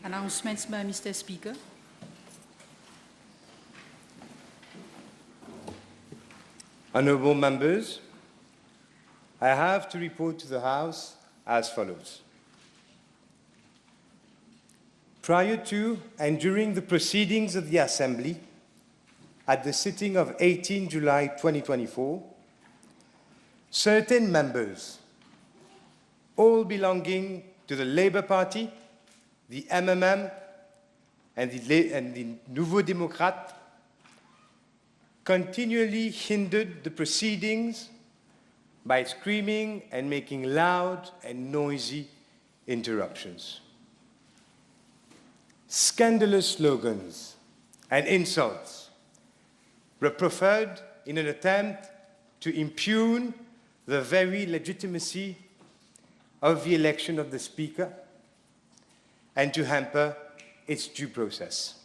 Announcements by Mr. Speaker. Honourable members, I have to report to the House as follows. Prior to and during the proceedings of the Assembly at the sitting of 18 July 2024, certain members, all belonging to the Labour Party, the MMM, and the Nouveau Démocrate, continually hindered the proceedings by screaming and making loud and noisy interruptions. Scandalous slogans and insults were proffered in an attempt to impugn the very legitimacy of the election of the Speaker and to hamper its due process.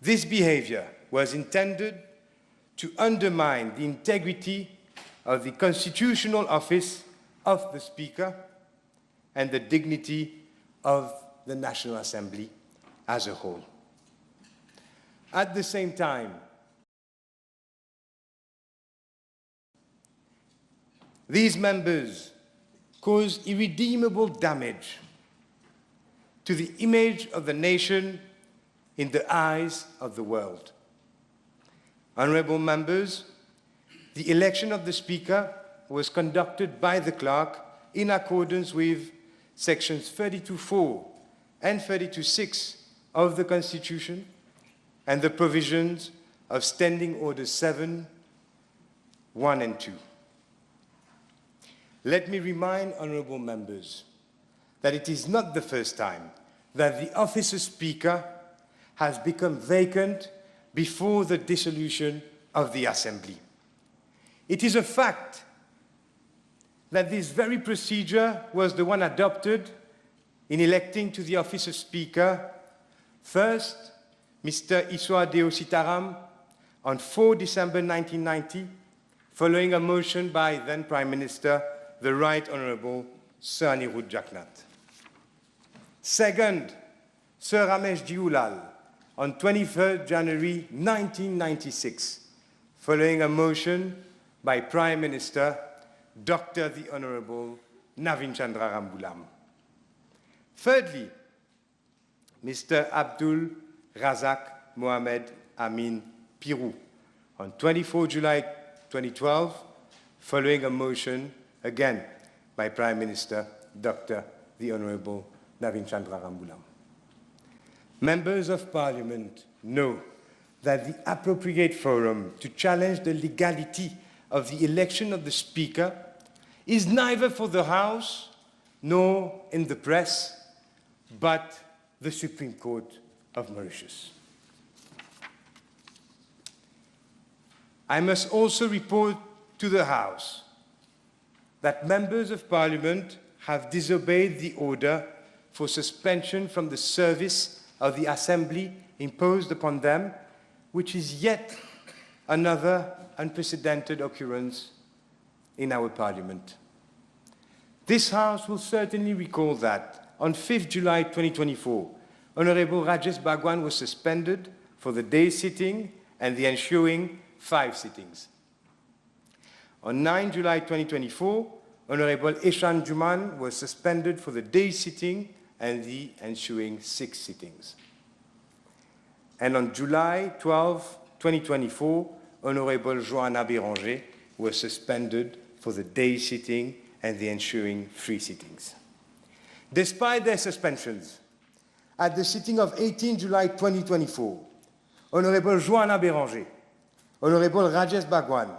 This behavior was intended to undermine the integrity of the constitutional office of the Speaker and the dignity of the National Assembly as a whole. At the same time, these members caused irredeemable damage to the image of the nation in the eyes of the world. Honourable members, the election of the Speaker was conducted by the clerk in accordance with sections 32(4) and 32(6) of the Constitution and the provisions of Standing Orders 7, 1 and 2. Let me remind honourable members that it is not the first time that the office of Speaker has become vacant before the dissolution of the Assembly. It is a fact that this very procedure was the one adopted in electing to the office of Speaker first Mr. Iswa Deo Sitaram on 4 December 1990, following a motion by then Prime Minister, the Right Honourable Sir Anirudh Jagnnath. Second, Sir Ramesh Jiulal on 23rd January 1996, following a motion by Prime Minister Dr. the Honourable Navin Chandra Rambulam. Thirdly, Mr. Abdul Razak Mohamed Amin Pirou on 24 July 2012, following a motion again by Prime Minister Dr. the Honourable Navin Chandra Rambulam. Members of Parliament know that the appropriate forum to challenge the legality of the election of the Speaker is neither for the House nor in the press, but the Supreme Court of Mauritius. I must also report to the House that members of Parliament have disobeyed the order for suspension from the service of the Assembly imposed upon them, which is yet another unprecedented occurrence in our Parliament. This House will certainly recall that on 5th July 2024, Honourable Rajesh Bhagwan was suspended for the day sitting and the ensuing 5 sittings. On 9 July 2024, Honourable Eshan Juman was suspended for the day sitting and the ensuing 6 sittings. And on July 12, 2024, Honourable Johanna Béranger was suspended for the day sitting and the ensuing 3 sittings. Despite their suspensions, at the sitting of 18 July 2024, Honourable Johanna Béranger, Honourable Rajesh Bhagwan,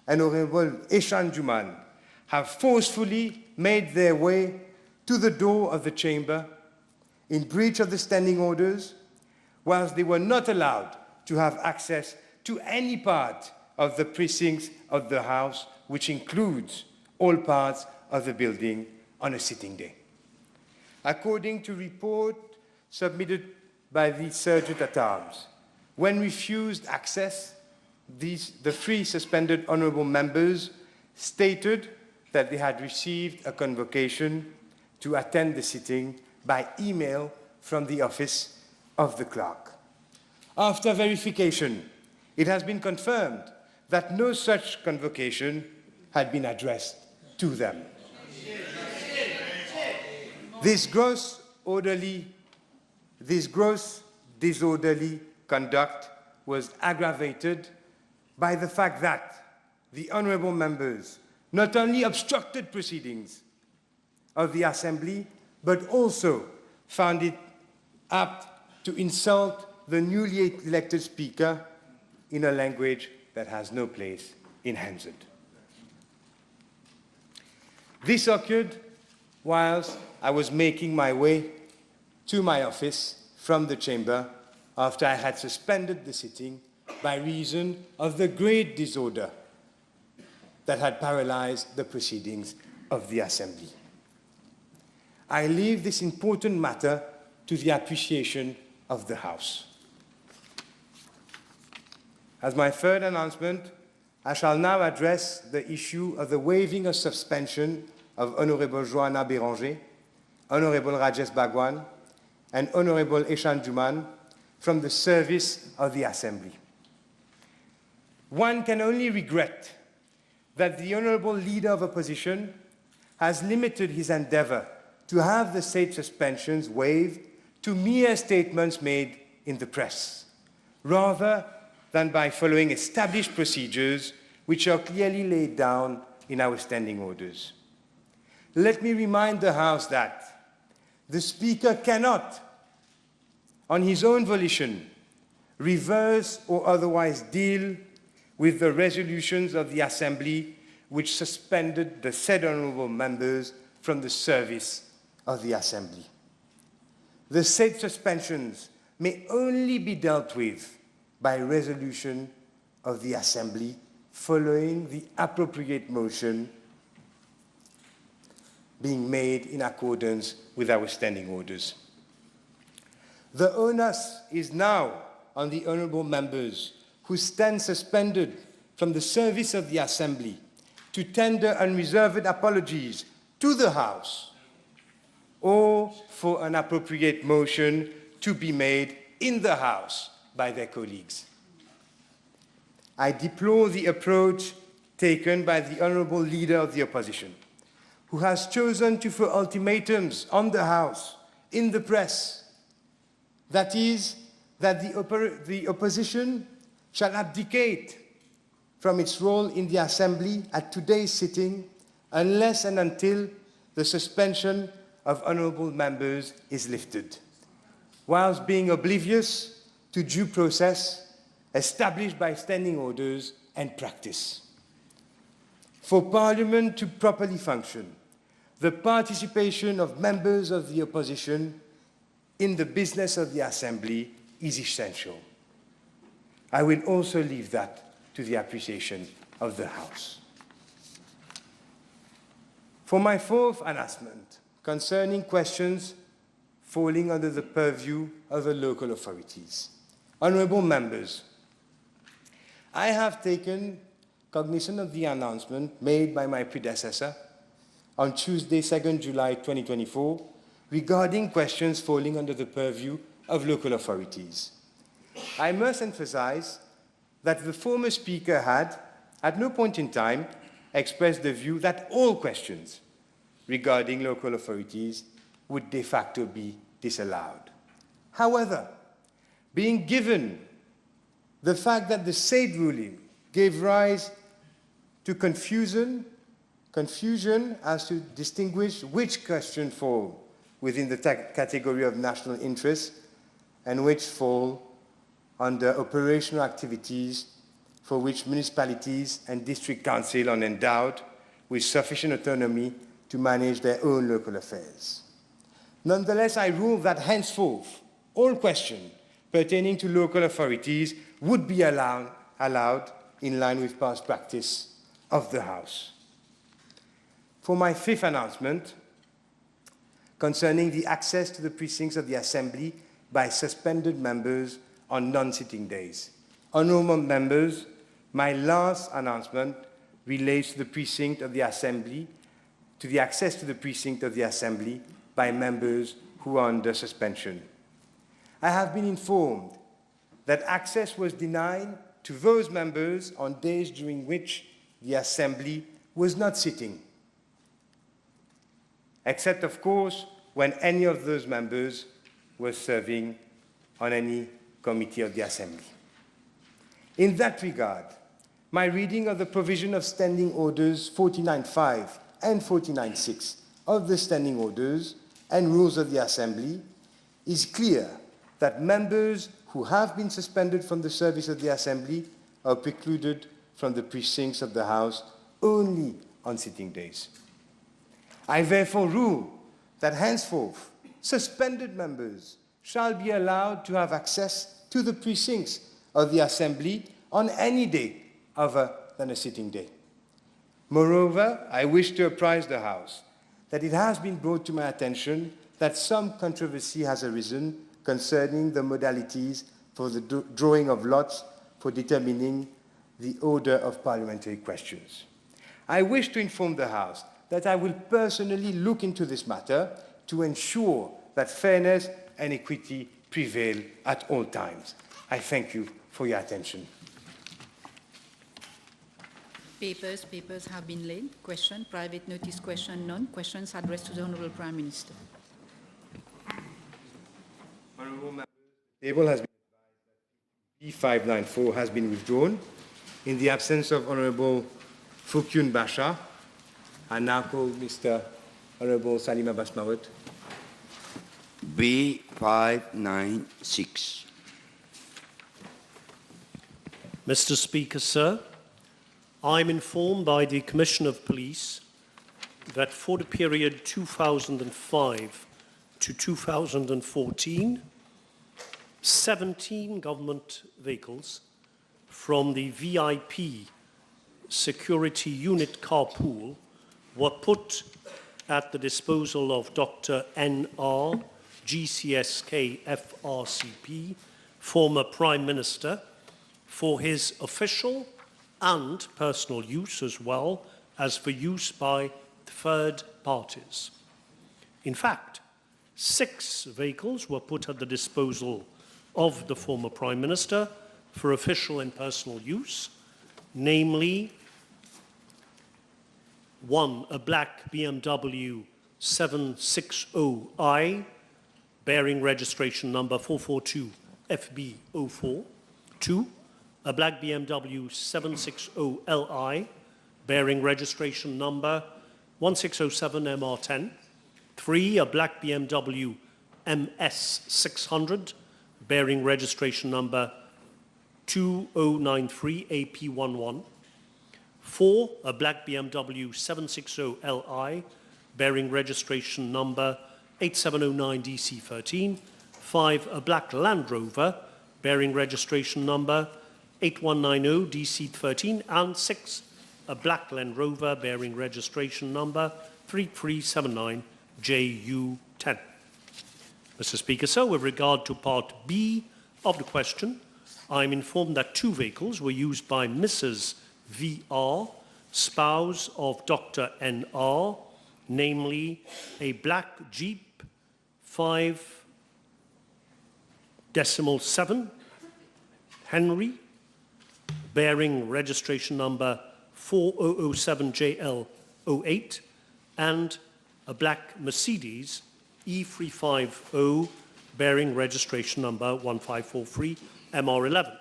and Honourable Eshan Juman have forcefully made their way to the door of the chamber in breach of the standing orders, whilst they were not allowed to have access to any part of the precincts of the House, which includes all parts of the building on a sitting day. According to report submitted by the Sergeant at Arms, when refused access, the 3 suspended honourable members stated that they had received a convocation to attend the sitting by email from the office of the clerk. After verification, it has been confirmed that no such convocation had been addressed to them. This gross disorderly conduct was aggravated by the fact that the honourable members not only obstructed proceedings of the Assembly, but also found it apt to insult the newly elected Speaker in a language that has no place in Hansard. This occurred whilst I was making my way to my office from the chamber after I had suspended the sitting by reason of the great disorder that had paralyzed the proceedings of the Assembly. I leave this important matter to the appreciation of the House. As my third announcement, I shall now address the issue of the waiving of suspension of Honourable Joanna Béranger, Honourable Rajesh Bhagwan, and Honourable Eshan Juman from the service of the Assembly. One can only regret that the Honourable Leader of Opposition has limited his endeavour to have the said suspensions waived to mere statements made in the press, rather than by following established procedures which are clearly laid down in our standing orders. Let me remind the House that the Speaker cannot, on his own volition, reverse or otherwise deal with the resolutions of the Assembly which suspended the said honourable members from the service of the Assembly. The said suspensions may only be dealt with by resolution of the Assembly following the appropriate motion being made in accordance with our standing orders. The onus is now on the honourable members who stand suspended from the service of the Assembly to tender unreserved apologies to the House or for an appropriate motion to be made in the House by their colleagues. I deplore the approach taken by the Honourable Leader of the Opposition, who has chosen to throw ultimatums on the House, in the press, that is, that the opposition shall abdicate from its role in the Assembly at today's sitting unless and until the suspension of honourable members is lifted, whilst being oblivious to due process established by standing orders and practice. For Parliament to properly function, the participation of members of the opposition in the business of the Assembly is essential. I will also leave that to the appreciation of the House. For my fourth announcement, concerning questions falling under the purview of the local authorities. Honourable members, I have taken cognizance of the announcement made by my predecessor on Tuesday, 2nd July 2024, regarding questions falling under the purview of local authorities. I must emphasize that the former Speaker had, at no point in time, expressed the view that all questions regarding local authorities would de facto be disallowed. However, being given the fact that the said ruling gave rise to confusion as to distinguish which questions fall within the category of national interest and which fall under operational activities for which municipalities and district council are endowed with sufficient autonomy to manage their own local affairs. Nonetheless, I rule that henceforth all questions pertaining to local authorities would be allowed in line with past practice of the House. For my fifth announcement, concerning the access to the precincts of the Assembly by suspended members on non-sitting days. Honourable members, my last announcement relates to the precinct of the Assembly, to the access to the precinct of the Assembly by members who are under suspension. I have been informed that access was denied to those members on days during which the Assembly was not sitting, except, of course, when any of those members was serving on any committee of the Assembly. In that regard, my reading of the provision of Standing Orders 49.5 and 49.6 of the Standing Orders and Rules of the Assembly is clear that members who have been suspended from the service of the Assembly are precluded from the precincts of the House only on sitting days. I therefore rule that henceforth suspended members shall be allowed to have access to the precincts of the Assembly on any day other than a sitting day. Moreover, I wish to apprise the House that it has been brought to my attention that some controversy has arisen concerning the modalities for the drawing of lots for determining the order of parliamentary questions. I wish to inform the House that I will personally look into this matter to ensure that fairness and equity prevail at all times. I thank you for your attention. Papers have been laid. Question, private notice question, none. Questions addressed to the Honourable Prime Minister. Honourable Members, the table has been advised that P594 has been withdrawn. In the absence of Honourable Fukyun Basha, I now call Mr. Honourable Salim Abbas Mawat. B596. Mr. Speaker, sir, I'm informed by the Commissioner of Police that for the period 2005 to 2014, 17 government vehicles from the VIP security unit car pool were put at the disposal of Dr. N.R. GCSK FRCP, former Prime Minister, for his official and personal use as well as for use by third parties. In fact, 6 vehicles were put at the disposal of the former Prime Minister for official and personal use, namely 1, a black BMW 760i, bearing registration number 442 FB04, 2, a black BMW 760Li, bearing registration number 1607 MR10, 3, a black BMW MS600, bearing registration number 2093 AP11, 4, a black BMW 760Li, bearing registration number 8709 DC13, 5, a black Land Rover, bearing registration number 8190 DC13, and 6, a black Land Rover bearing registration number 3379 JU10. Mr. Speaker, sir, with regard to Part B of the question, I'm informed that 2 vehicles were used by Mrs. VR, spouse of Dr. NR, namely a black Jeep 5.7 Henry, bearing registration number 4007JL08, and a black Mercedes E350 bearing registration number 1543 MR11.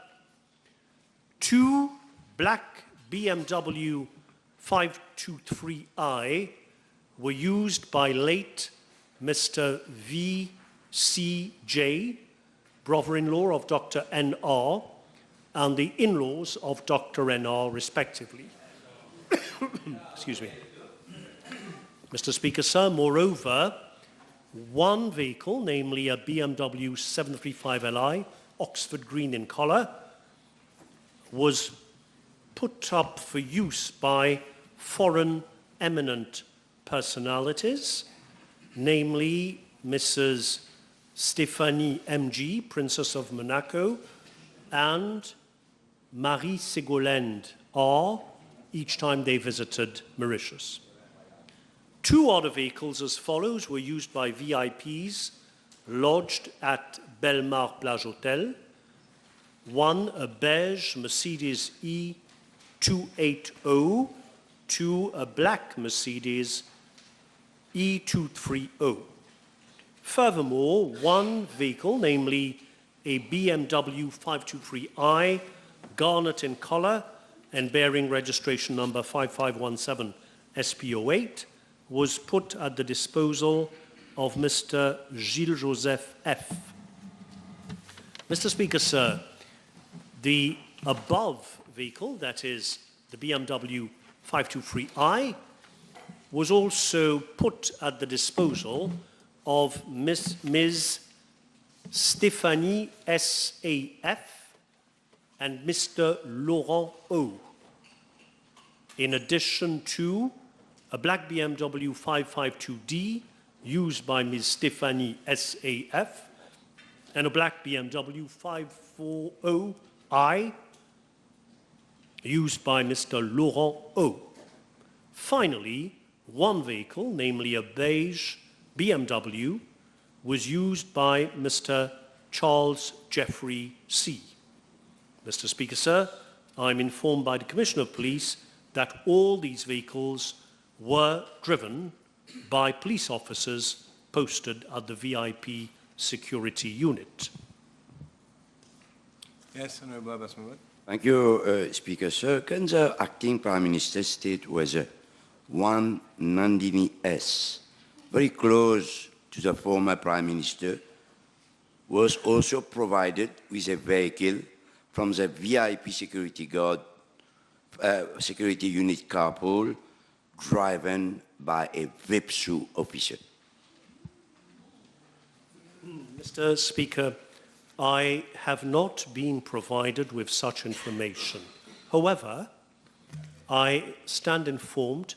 2 black BMW 523i were used by late Mr. VCJ, brother-in-law of Dr. NR, and the in-laws of Dr. NR, respectively. Excuse me. Mr. Speaker, sir, moreover, 1 vehicle, namely a BMW 735Li, Oxford green in colour, was put up for use by foreign eminent personalities, namely Mrs. Stéphanie MG, Princess of Monaco, and Marie Ségolène R, each time they visited Mauritius. 2 other vehicles as follows were used by VIPs lodged at Belmar Plage Hotel. 1, a beige Mercedes E280, 2, a black Mercedes E230. Furthermore, 1 vehicle, namely a BMW 523i, garnet in colour and bearing registration number 5517 SP08, was put at the disposal of Mr. Gilles Joseph F. Mr. Speaker, sir, the above vehicle, that is the BMW 523i, was also put at the disposal of Ms. Stéphanie S.A.F. and Mr. Laurent O. In addition to a black BMW 552D used by Ms. Stéphanie S.A.F. and a black BMW 540i used by Mr. Laurent O. Finally, 1 vehicle, namely a beige BMW, was used by Mr. Charles Jeffrey C. Mr. Speaker, sir, I'm informed by the Commissioner of Police that all these vehicles were driven by police officers posted at the VIP security unit. Yes, Honourable Abbas Mahmoud. Thank you, Speaker, sir. Can the acting Prime Minister state whether one Nandini S., very close to the former Prime Minister, was also provided with a vehicle from the VIP security unit carpool driven by a VIPSU officer? Mr. Speaker, I have not been provided with such information. However, I stand informed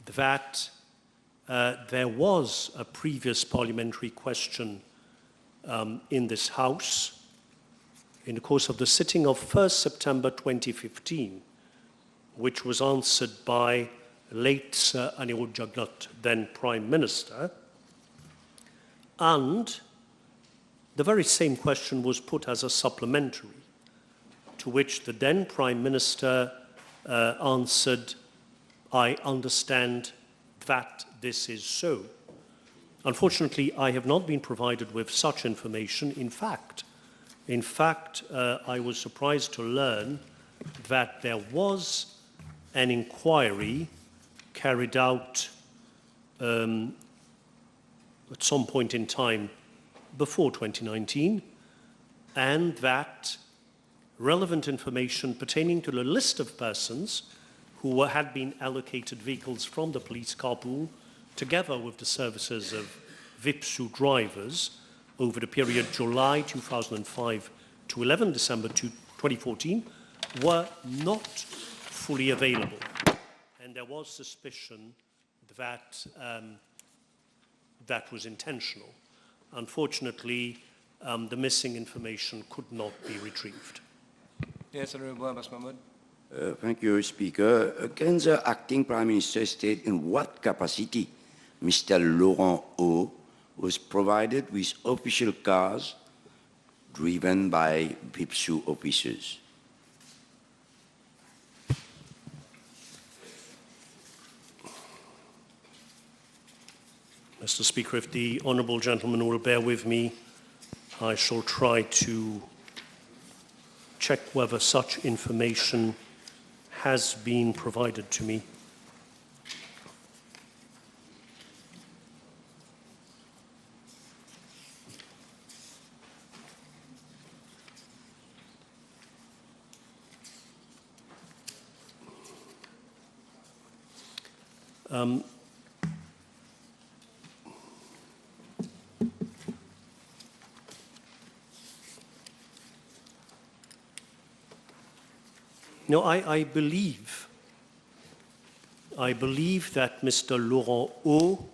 that there was a previous parliamentary question in this House in the course of the sitting of 1st September 2015, which was answered by late Sir Anil Jagnat, then Prime Minister, and the very same question was put as a supplementary, to which the then Prime Minister answered, I understand that this is so. Unfortunately, I have not been provided with such information. In fact, I was surprised to learn that there was an inquiry carried out at some point in time before 2019, and that relevant information pertaining to the list of persons who had been allocated vehicles from the police carpool, together with the services of VIPSU drivers over the period July 2005 to 11 December 2014, were not fully available. And there was suspicion that that was intentional. Unfortunately, the missing information could not be retrieved. Yes, Honourable Abbas Mahmoud. Thank you, Speaker. Can the acting Prime Minister state in what capacity Mr. Laurent O was provided with official cars driven by VIPSU officers? Mr. Speaker, if the honourable gentleman will bear with me, I shall try to check whether such information has been provided to me. No, I believe that Mr. Laurent O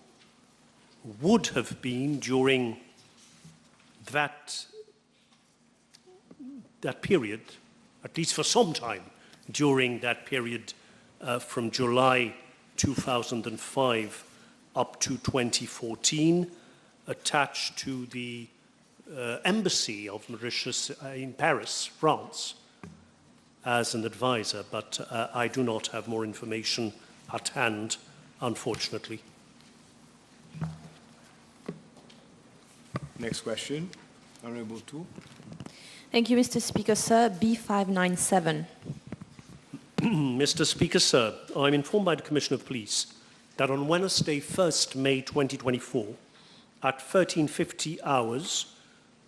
would have been during that period, at least for some time during that period from July 2005 up to 2014, attached to the embassy of Mauritius in Paris, France, as an advisor, but I do not have more information at hand, unfortunately. Next question, Honourable Tu. Thank you, Mr. Speaker, sir. B597. Mr. Speaker, sir, I'm informed by the Commissioner of Police that on Wednesday, 1st May 2024, at 13:50 hours,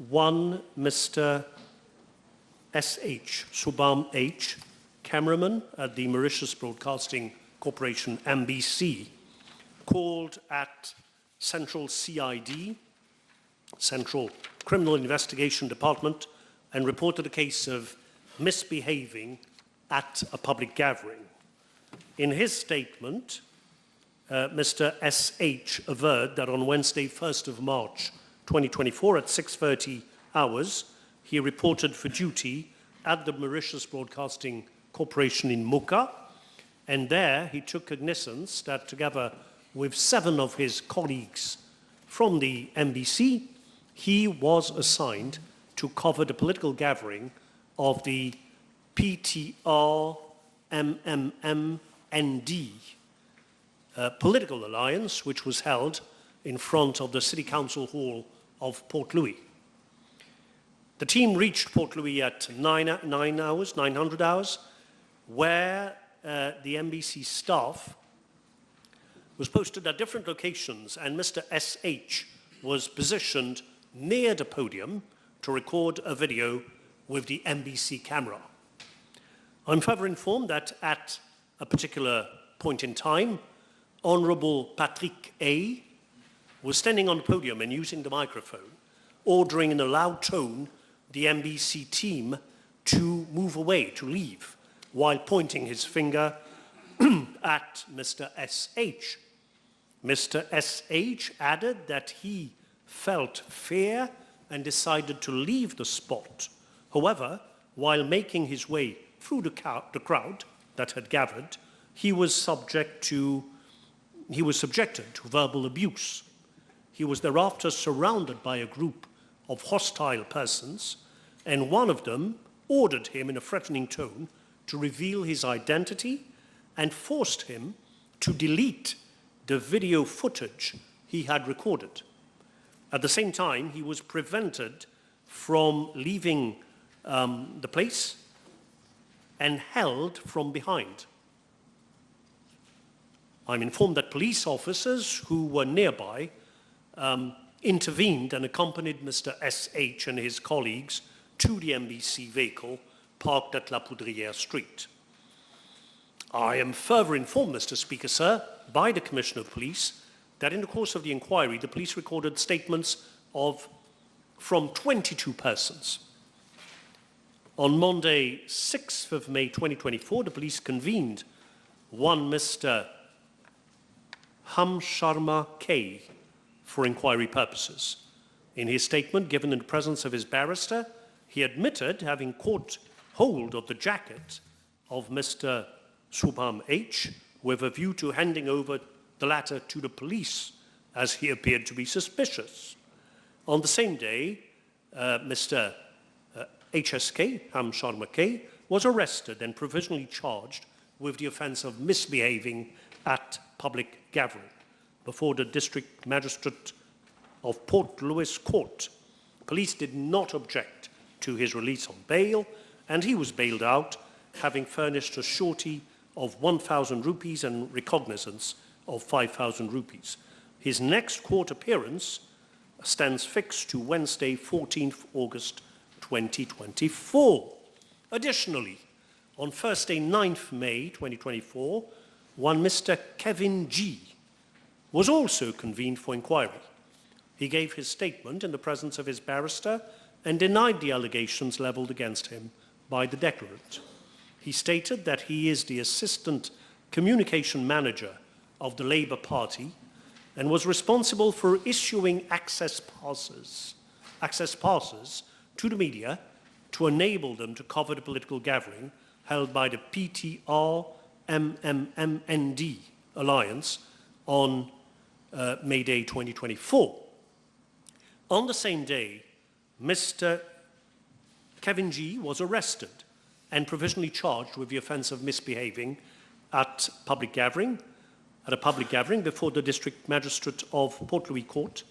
one Mr. S.H. Subham H., cameraman at the Mauritius Broadcasting Corporation, MBC, called at Central CID, Central Criminal Investigation Department, and reported a case of misbehaving at a public gathering. In his statement, Mr. S.H. averred that on Wednesday, 1st of March 2024 at 6:30 hours, he reported for duty at the Mauritius Broadcasting Corporation in Mocha, and there he took cognizance that together with 7 of his colleagues from the MBC, he was assigned to cover the political gathering of the PTR MMMND political alliance, which was held in front of the City Council Hall of Port Louis. The team reached Port Louis at 900 hours, where the MBC staff was posted at different locations, and Mr. S.H. was positioned near the podium to record a video with the MBC camera. I'm further informed that at a particular point in time, Honourable Patrick A. was standing on the podium and using the microphone, ordering in a loud tone the MBC team to move away, to leave, while pointing his finger at Mr. S.H. Mr. S.H. added that he felt fear and decided to leave the spot. However, while making his way through the crowd that had gathered, he was subjected to verbal abuse. He was thereafter surrounded by a group of hostile persons, and one of them ordered him in a threatening tone to reveal his identity and forced him to delete the video footage he had recorded. At the same time, he was prevented from leaving the place and held from behind. I'm informed that police officers who were nearby intervened and accompanied Mr. S.H. and his colleagues to the MBC vehicle parked at La Poudrière Street. I am further informed, Mr. Speaker, sir, by the Commissioner of Police that in the course of the inquiry, the police recorded statements from 22 persons. On Monday, 6th of May 2024, the police convened one Mr. Sharma K. for inquiry purposes. In his statement given in the presence of his barrister, he admitted having caught hold of the jacket of Mr. Subham H. with a view to handing over the latter to the police, as he appeared to be suspicious. On the same day, Mr. HSK, Ham Sharma K, was arrested and provisionally charged with the offence of misbehaving at public gathering before the District Magistrate of Port Louis Court. Police did not object to his release on bail, and he was bailed out, having furnished a surety of 1,000 rupees and recognizance of 5,000 rupees. His next court appearance stands fixed to Wednesday, 14th August 2024. Additionally, on Thursday, 9th May 2024, one Mr. Kevin G. was also convened for inquiry. He gave his statement in the presence of his barrister and denied the allegations levelled against him by the declarant. He stated that he is the Assistant Communication Manager of the Labour Party and was responsible for issuing access passes to the media to enable them to cover the political gathering held by the PTR MMMND alliance on May Day 2024. On the same day, Mr. Kevin G was arrested and provisionally charged with the offence of misbehaving at a public gathering before the district magistrate of Port Louis Court.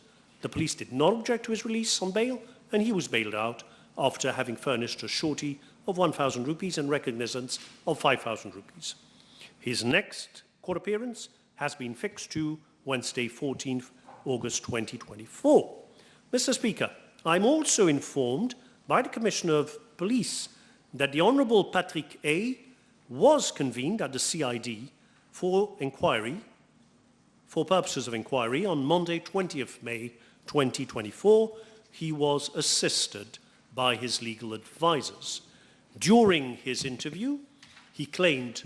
The police did not object to his release on bail, and he was bailed out after having furnished a surety of 1,000 rupees and recognizance of 5,000 rupees. His next court appearance has been fixed to Wednesday, 14th August 2024. Mr. Speaker, I'm also informed by the Commissioner of Police that the Honourable Patrick A. was convened at the CID for purposes of inquiry on Monday, 20th May 2024. He was assisted by his legal advisors. During his interview, he claimed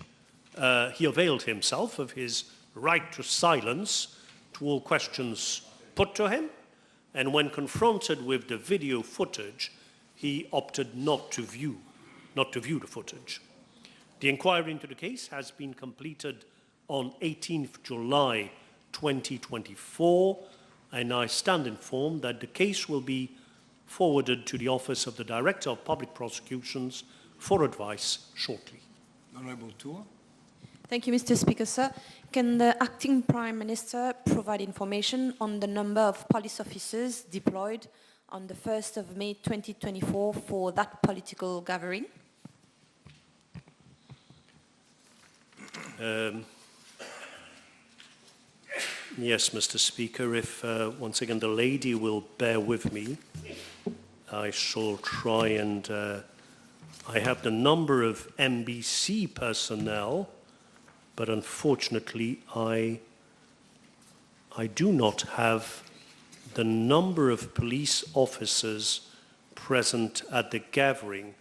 he availed himself of his right to silence to all questions put to him, and when confronted with the video footage, he opted not to view the footage. The inquiry into the case has been completed on 18th July 2024, and I stand informed that the case will be forwarded to the Office of the Director of Public Prosecutions for advice shortly. Honourable Tour. Thank you, Mr. Speaker, sir. Can the acting Prime Minister provide information on the number of police officers deployed on the 1st of May 2024 for that political gathering? Yes, Mr. Speaker, if once again the lady will bear with me, I shall try and I have the number of MBC personnel, but unfortunately I do not have the number of police officers present at the gathering.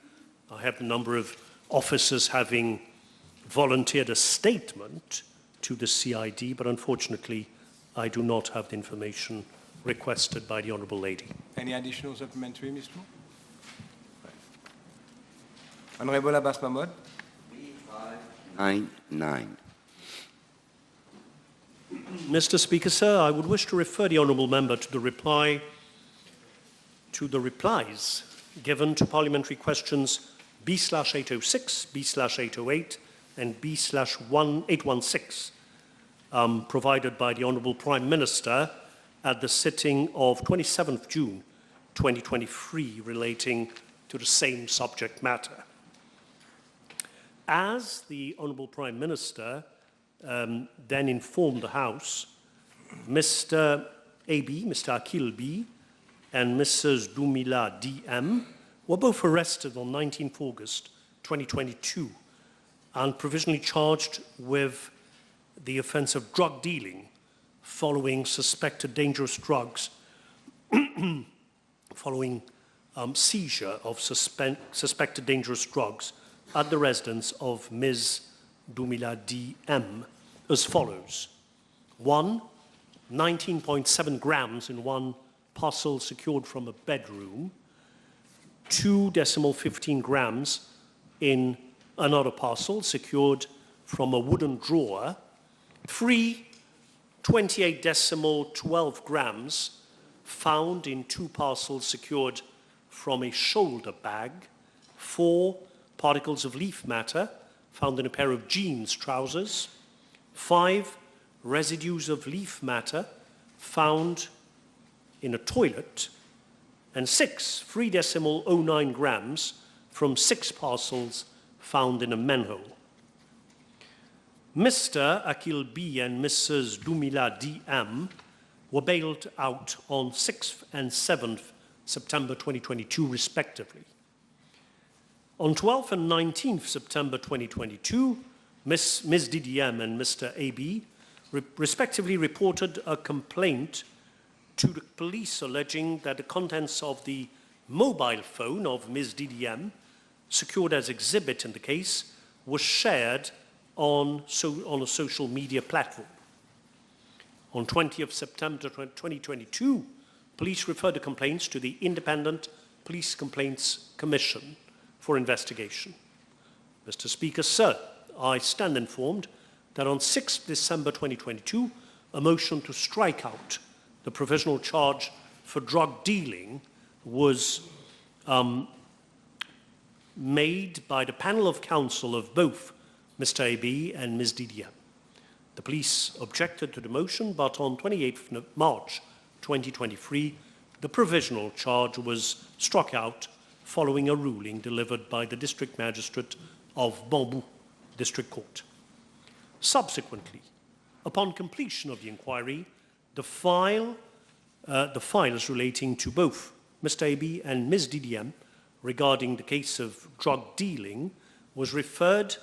I have the number of officers having volunteered a statement to the CID, but unfortunately I do not have the information requested by the Honourable Lady. Any additional supplementary, Mr. Moore? Honourable Abbas Mahmoud. 599. Mr. Speaker, sir, I would wish to refer the Honourable Member to the replies given to parliamentary questions B/806, B/808, and B/816, provided by the Honourable Prime Minister at the sitting of 27th June 2023 relating to the same subject matter. As the Honourable Prime Minister then informed the House, Mr. A.B., Mr. Akil B., and Mrs. Dumila D.M. were both arrested on 19th August 2022 and provisionally charged with the offence of drug dealing following suspected dangerous drugs, following seizure of suspected dangerous drugs at the residence of Ms. Dumila D.M. as follows. 1, 19.7 grams in one parcel secured from a bedroom, 2.15 grams in another parcel secured from a wooden drawer, 3, 28.12 grams found in two parcels secured from a shoulder bag, 4, particles of leaf matter found in a pair of jeans trousers, 5, residues of leaf matter found in a toilet, and 6, 3.09 grams from 6 parcels found in a manhole. Mr. Akil B. and Mrs. Dumila D.M. were bailed out on 6th and 7th September 2022, respectively. On 12th and 19th September 2022, Ms. DDM and Mr. AB respectively reported a complaint to the police alleging that the contents of the mobile phone of Ms. DDM, secured as exhibit in the case, was shared on a social media platform. On 20th September 2022, police referred the complaints to the Independent Police Complaints Commission for investigation. Mr. Speaker, sir, I stand informed that on 6th December 2022, a motion to strike out the provisional charge for drug dealing was made by the panel of counsel of both Mr. AB and Ms. DDM. The police objected to the motion, but on 28th March 2023, the provisional charge was struck out following a ruling delivered by the district magistrate of Bamboo District Court. Subsequently, upon completion of the inquiry, the files relating to both Mr. AB and Ms. DDM regarding the case of drug dealing was referred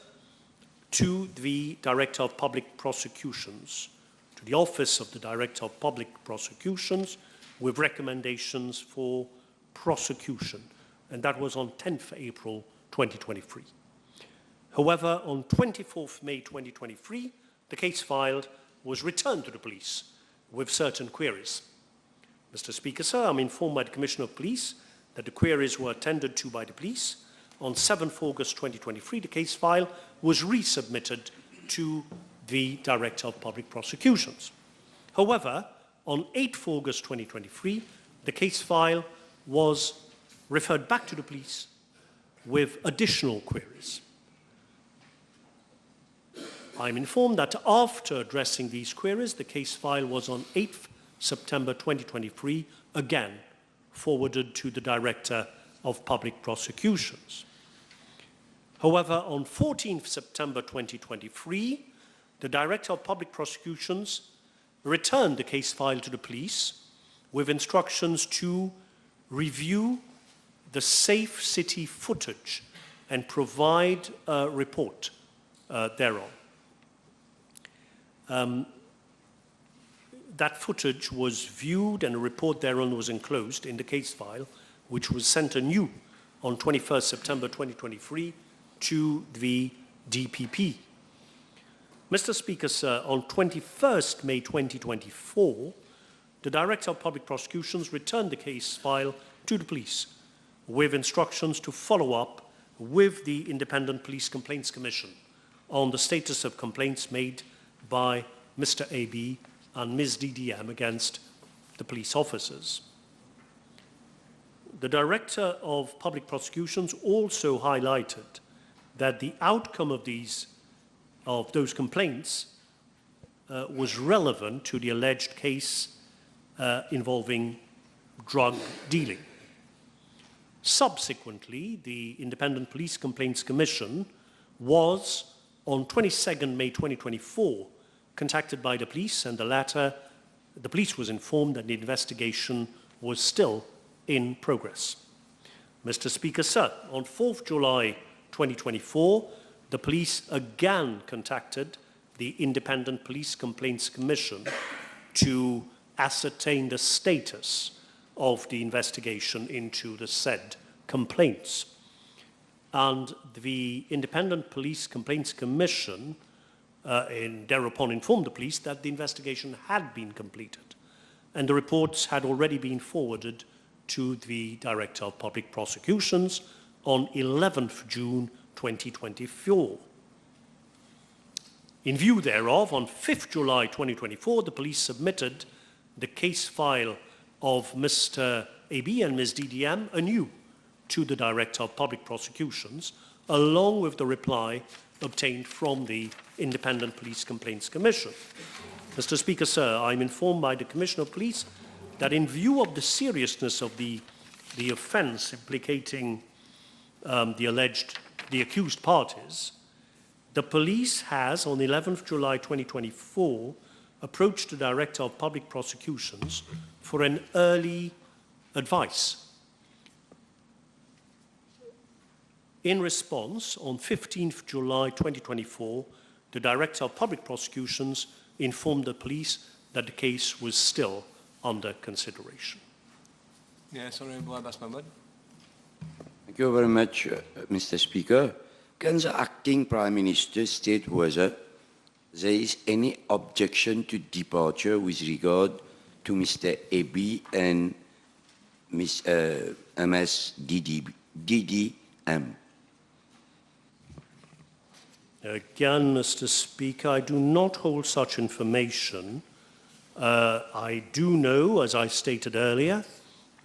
to the Director of Public Prosecutions, to the Office of the Director of Public Prosecutions, with recommendations for prosecution, and that was on 10th April 2023. However, on 24th May 2023, the case filed was returned to the police with certain queries. Mr. Speaker, sir, I'm informed by the Commissioner of Police that the queries were attended to by the police. On 7th August 2023, the case file was resubmitted to the Director of Public Prosecutions. However, on 8th August 2023, the case file was referred back to the police with additional queries. I'm informed that after addressing these queries, the case file was on 8th September 2023, again forwarded to the Director of Public Prosecutions. However, on 14th September 2023, the Director of Public Prosecutions returned the case file to the police with instructions to review the safe city footage and provide a report thereon. That footage was viewed and a report thereon was enclosed in the case file, which was sent anew on 21st September 2023 to the DPP. Mr. Speaker, sir, on 21st May 2024, the Director of Public Prosecutions returned the case file to the police with instructions to follow up with the Independent Police Complaints Commission on the status of complaints made by Mr. AB and Ms. DDM against the police officers. The Director of Public Prosecutions also highlighted that the outcome of those complaints was relevant to the alleged case involving drug dealing. Subsequently, the Independent Police Complaints Commission was, on 22nd May 2024, contacted by the police, and the police was informed that the investigation was still in progress. Mr. Speaker, sir, on 4th July 2024, the police again contacted the Independent Police Complaints Commission to ascertain the status of the investigation into the said complaints. And the Independent Police Complaints Commission thereupon informed the police that the investigation had been completed and the reports had already been forwarded to the Director of Public Prosecutions on 11th June 2024. In view thereof, on 5th July 2024, the police submitted the case file of Mr. AB and Ms. DDM anew to the Director of Public Prosecutions, along with the reply obtained from the Independent Police Complaints Commission. Mr. Speaker, sir, I'm informed by the Commissioner of Police that in view of the seriousness of the offence implicating the accused parties, the police has, on 11th July 2024, approached the Director of Public Prosecutions for an early advice. In response, on 15th July 2024, the Director of Public Prosecutions informed the police that the case was still under consideration. Yes, Honourable Abbas Mahmoud. Thank you very much, Mr. Speaker. Can the acting Prime Minister state whether there is any objection to departure with regard to Mr. AB and Ms. DDM? Again, Mr. Speaker, I do not hold such information. I do know, as I stated earlier,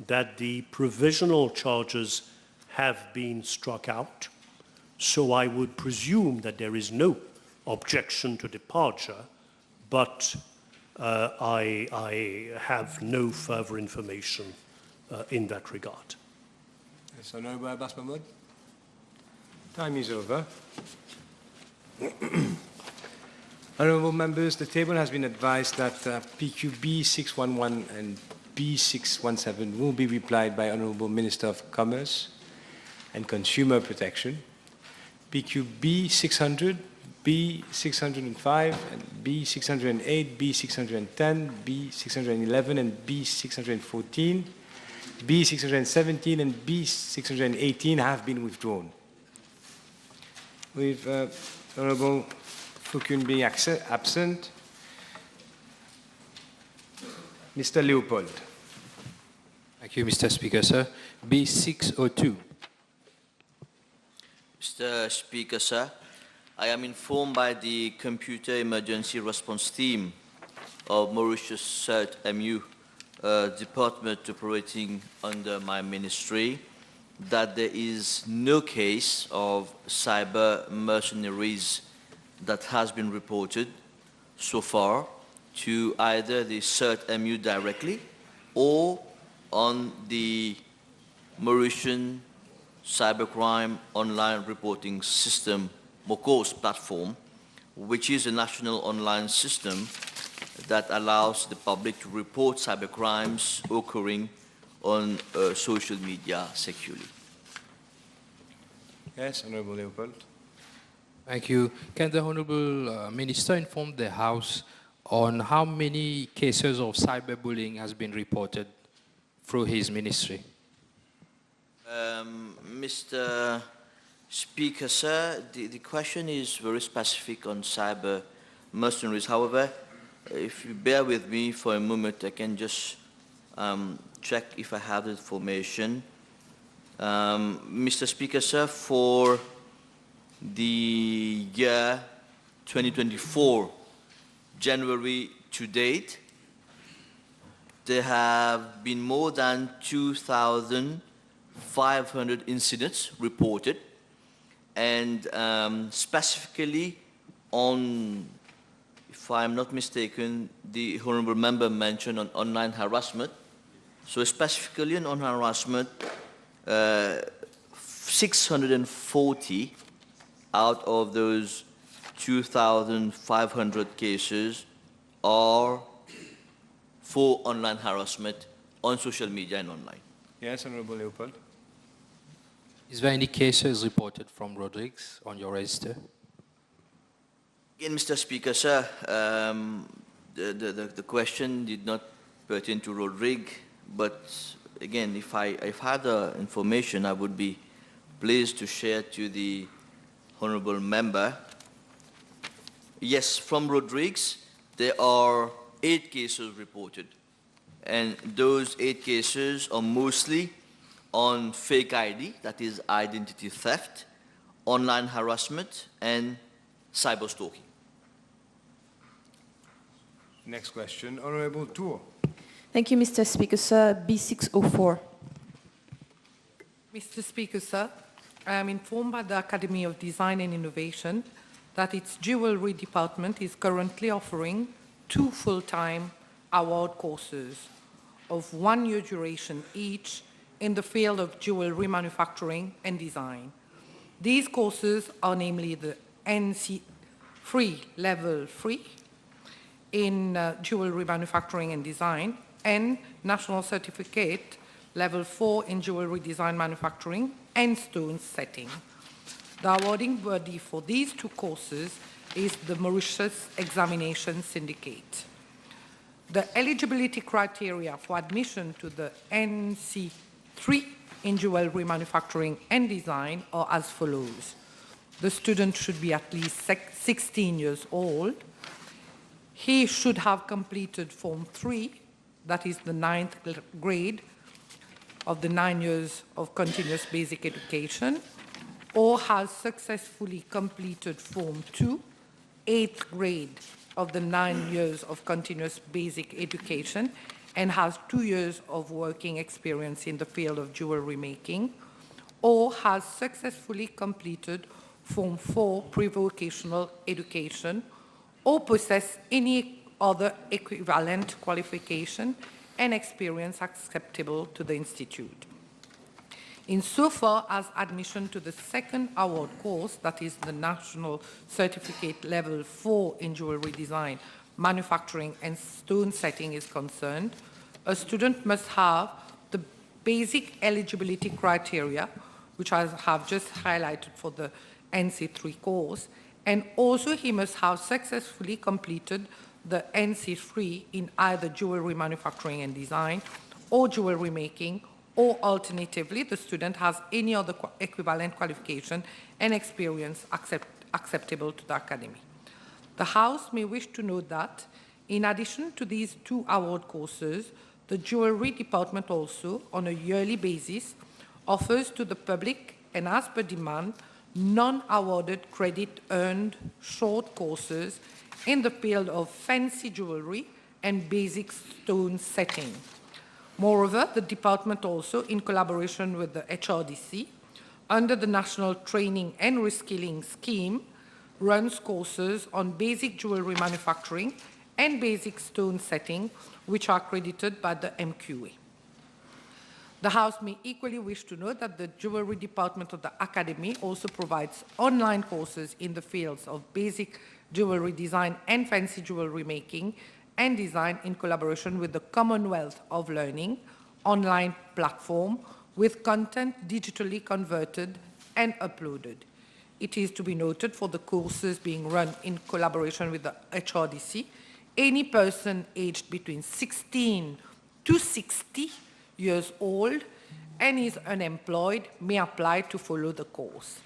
that the provisional charges have been struck out. So I would presume that there is no objection to departure, but I have no further information in that regard. Yes, Honourable Abbas Mahmoud. Time is over. Honourable members, the table has been advised that PQB 611 and B617 will be replied by Honourable Minister of Commerce and Consumer Protection. PQB 600, B605, and B608, B610, B611, and B614, B617, and B618 have been withdrawn. With Honourable Fukun being absent, Mr. Leopold. Thank you, Mr. Speaker, sir. B602. Mr. Speaker, sir, I am informed by the Computer Emergency Response Team of Mauritius CERT MU, department operating under my ministry, that there is no case of cyber mercenaries that has been reported so far to either the CERT MU directly or on the Mauritian Cybercrime Online Reporting System, MOCOS platform, which is a national online system that allows the public to report cybercrimes occurring on social media securely. Yes, Honourable Leopold. Thank you. Can the Honourable Minister inform the House on how many cases of cyberbullying has been reported through his ministry? Mr. Speaker, sir, the question is very specific on cyber mercenaries. However, if you bear with me for a moment, I can just check if I have the information. Mr. Speaker, sir, for the year 2024, January to date, there have been more than 2,500 incidents reported, and specifically on, if I'm not mistaken, the Honourable Member mentioned on online harassment. So specifically on online harassment, 640 out of those 2,500 cases are for online harassment on social media and online. Yes, Honourable Leopold. Is there any cases reported from Rodrigues on your register? Again, Mr. Speaker, sir, the question did not pertain to Rodrigue, but again, if I had the information, I would be pleased to share to the Honourable Member. Yes, from Rodrigues, there are 8 cases reported, and those 8 cases are mostly on fake ID, that is identity theft, online harassment, and cyber stalking. Next question, Honourable Tour. Thank you, Mr. Speaker, sir. B604. Mr. Speaker, sir, I am informed by the Academy of Design and Innovation that its jewellery department is currently offering 2 full-time award courses of 1-year duration each in the field of jewellery manufacturing and design. These courses are namely the NC3 Level 3 in jewellery manufacturing and design and National Certificate Level 4 in jewellery design manufacturing and stone setting. The awarding body for these 2 courses is the Mauritius Examination Syndicate. The eligibility criteria for admission to the NC3 in jewellery manufacturing and design are as follows. The student should be at least 16 years old. He should have completed Form 3, that is the 9th grade of the 9 years of continuous basic education, or has successfully completed Form 2, 8th grade of the 9 years of continuous basic education, and has 2 years of working experience in the field of jewelry making, or has successfully completed Form 4 pre-vocational education, or possess any other equivalent qualification and experience acceptable to the Institute. Insofar as admission to the second award course, that is the National Certificate Level 4 in Jewelry Design, Manufacturing and Stone Setting is concerned, a student must have the basic eligibility criteria, which I have just highlighted for the NC3 course, and also he must have successfully completed the NC3 in either jewelry manufacturing and design or jewelry making, or alternatively, the student has any other equivalent qualification and experience acceptable to the Academy. The House may wish to note that, in addition to these 2 award courses, the Jewelry Department also, on a yearly basis, offers to the public and as per demand, non-awarded credit-earned short courses in the field of fancy jewelry and basic stone setting. Moreover, the department also, in collaboration with the HRDC, under the National Training and Reskilling Scheme, runs courses on basic jewelry manufacturing and basic stone setting, which are accredited by the MQA. The House may equally wish to note that the Jewelry Department of the Academy also provides online courses in the fields of basic jewelry design and fancy jewelry making and design in collaboration with the Commonwealth of Learning online platform with content digitally converted and uploaded. It is to be noted for the courses being run in collaboration with the HRDC, any person aged between 16 to 60 years old and is unemployed may apply to follow the course.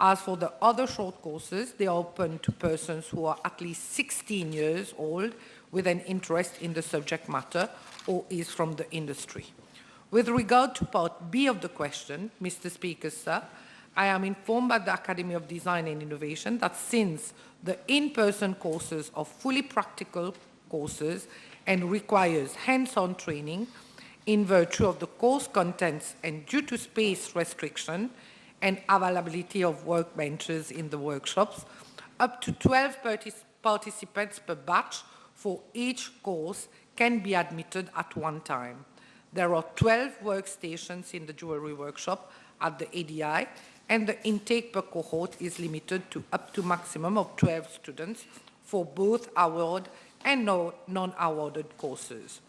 As for the other short courses, they are open to persons who are at least 16 years old with an interest in the subject matter or is from the industry. With regard to Part B of the question, Mr. Speaker, sir, I am informed by the Academy of Design and Innovation that since the in-person courses are fully practical courses and requires hands-on training, in virtue of the course contents and due to space restriction and availability of workbenches in the workshops, up to 12 participants per batch for each course can be admitted at one time. There are 12 workstations in the jewelry workshop at the ADI, and the intake per cohort is limited to up to maximum of 12 students for both award and non-awarded courses.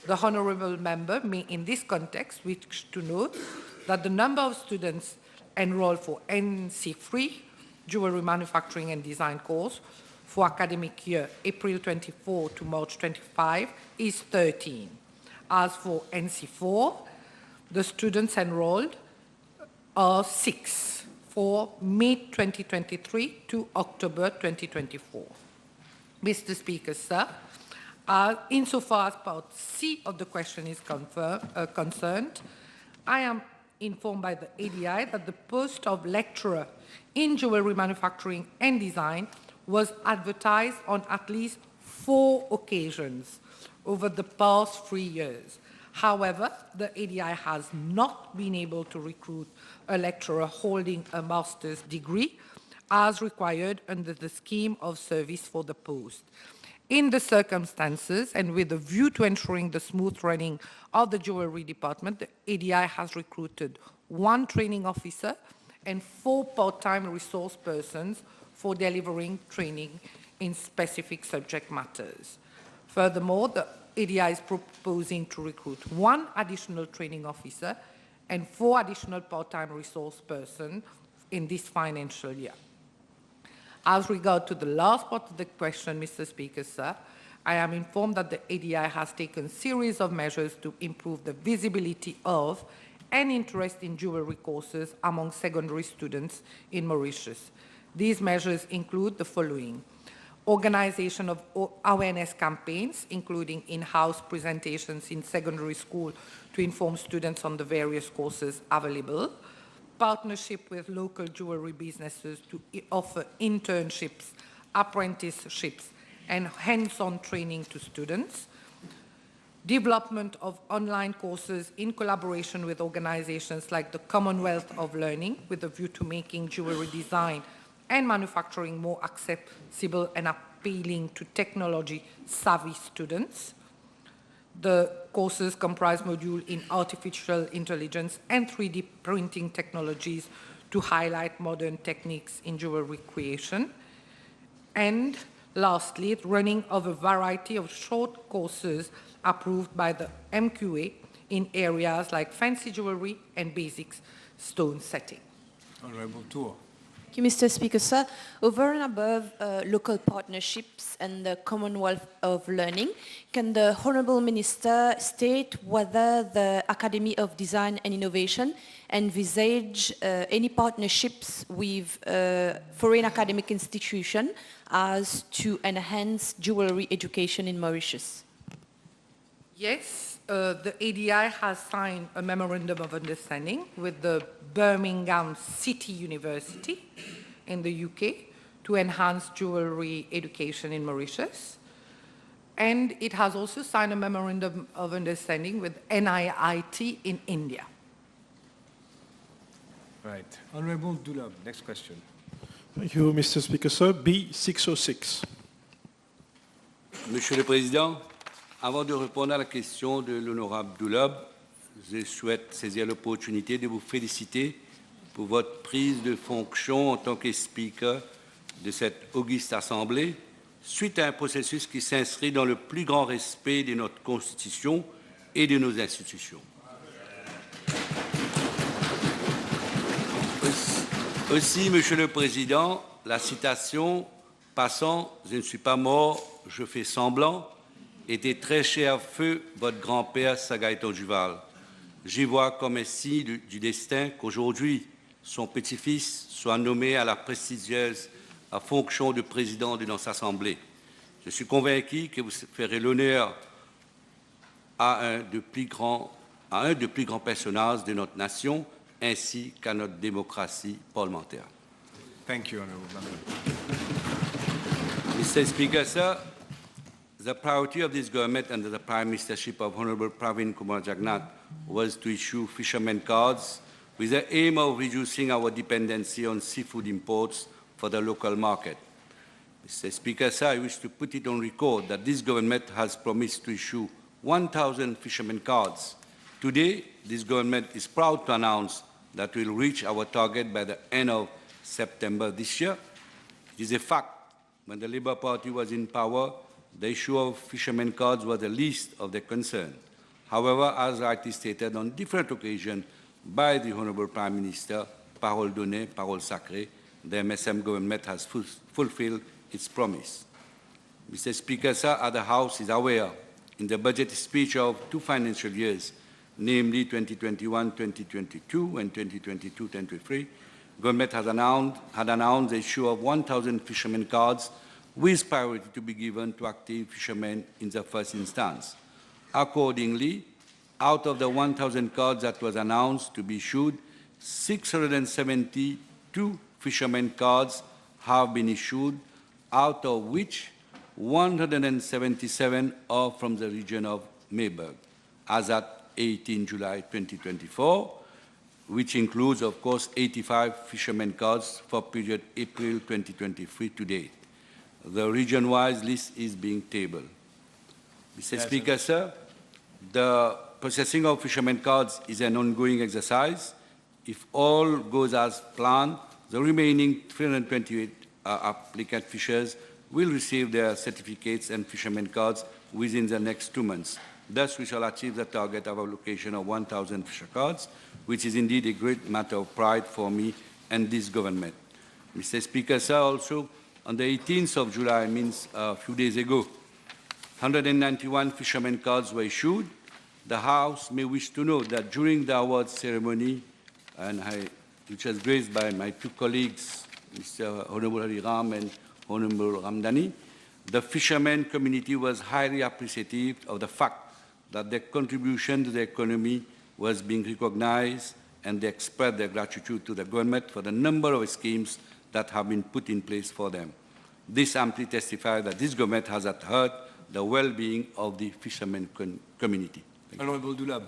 The honourable member may, in this context, wish to note that the number of students enrolled for NC3, Jewelry Manufacturing and Design course, for academic year April 24 to March 25 is 13. As for NC4, the students enrolled are 6 for May 2023 to October 2024. Mr. Speaker, sir, insofar as Part C of the question is concerned, I am informed by the ADI that the post of lecturer in jewelry manufacturing and design was advertised on at least 4 occasions over the past 3 years. However, the ADI has not been able to recruit a lecturer holding a master's degree as required under the scheme of service for the post. In the circumstances, and with a view to ensuring the smooth running of the jewelry department, the ADI has recruited 1 training officer and 4 part-time resource persons for delivering training in specific subject matters. Furthermore, the ADI is proposing to recruit 1 additional training officer and 4 additional part-time resource persons in this financial year. As regard to the last part of the question, Mr. Speaker, sir, I am informed that the ADI has taken a series of measures to improve the visibility of and interest in jewelry courses among secondary students in Mauritius. These measures include the following: organization of awareness campaigns, including in-house presentations in secondary school to inform students on the various courses available, partnership with local jewelry businesses to offer internships, apprenticeships, and hands-on training to students, development of online courses in collaboration with organizations like the Commonwealth of Learning, with a view to making jewelry design and manufacturing more accessible and appealing to technology-savvy students. The courses comprise modules in artificial intelligence and 3D printing technologies to highlight modern techniques in jewelry creation. And lastly, running of a variety of short courses approved by the MQA in areas like fancy jewelry and basics stone setting. Honourable Tour. Thank you, Mr. Speaker, sir. Over and above local partnerships and the Commonwealth of Learning, can the Honourable Minister state whether the Academy of Design and Innovation envisage any partnerships with foreign academic institutions as to enhance jewelry education in Mauritius? Yes, the ADI has signed a memorandum of understanding with the Birmingham City University in the UK to enhance jewelry education in Mauritius. And it has also signed a memorandum of understanding with NIIT in India. Right. Honourable Dulab, next question. Thank you, Mr. Speaker, sir. B606. Monsieur le Président, avant de répondre à la question de l'honorable Doulab, je souhaite saisir l'opportunité de vous féliciter pour votre prise de fonction en tant que speaker de cette auguste Assemblée, suite à un processus qui s'inscrit dans le plus grand respect de notre Constitution et de nos institutions. Aussi, Monsieur le Président, la citation « Passant, je ne suis pas mort, je fais semblant » était très cher à feu votre grand-père Sagaïton Duval. J'y vois comme un signe du destin qu'aujourd'hui, son petit-fils soit nommé à la prestigieuse fonction de président de notre Assemblée. Je suis convaincu que vous ferez l'honneur à un des plus grands personnages de notre nation, ainsi qu'à notre démocratie parlementaire. Thank you, Honourable Member. Mr. Speaker, sir, the priority of this government under the Prime Ministership of Honourable Pravin Kumar Jagannath was to issue fishermen cards with the aim of reducing our dependency on seafood imports for the local market. Mr. Speaker, sir, I wish to put it on record that this government has promised to issue 1,000 fishermen cards. Today, this government is proud to announce that we will reach our target by the end of September this year. It is a fact, when the Labour Party was in power, the issue of fishermen cards was the least of their concern. However, as rightly stated on different occasions by the Honourable Prime Minister, parole donnée, parole sacrée, the MSM government has fulfilled its promise. Mr. Speaker, sir, the House is aware, in the budget speech of 2 financial years, namely 2021-2022 and 2022-2023, government had announced the issue of 1,000 fishermen cards with priority to be given to active fishermen in the first instance. Accordingly, out of the 1,000 cards that was announced to be issued, 672 fishermen cards have been issued, out of which 177 are from the region of Mayberg, as at 18 July 2024, which includes, of course, 85 fishermen cards for period April 2023 to date. The region-wise list is being tabled. Mr. Speaker, sir, the processing of fishermen cards is an ongoing exercise. If all goes as planned, the remaining 328 applicant fishers will receive their certificates and fishermen cards within the next 2 months. Thus, we shall achieve the target of allocation of 1,000 fisher cards, which is indeed a great matter of pride for me and this government. Mr. Speaker, sir, also, on the 18th of July, means a few days ago, 191 fishermen cards were issued. The House may wish to know that during the awards ceremony, which was graced by my 2 colleagues, Mr. Honorable Hariram and Honorable Ramdani, the fishermen community was highly appreciative of the fact that their contribution to the economy was being recognized, and they expressed their gratitude to the government for the number of schemes that have been put in place for them. This amply testifies that this government has adhered the well-being of the fishermen community. Honorable Dulab.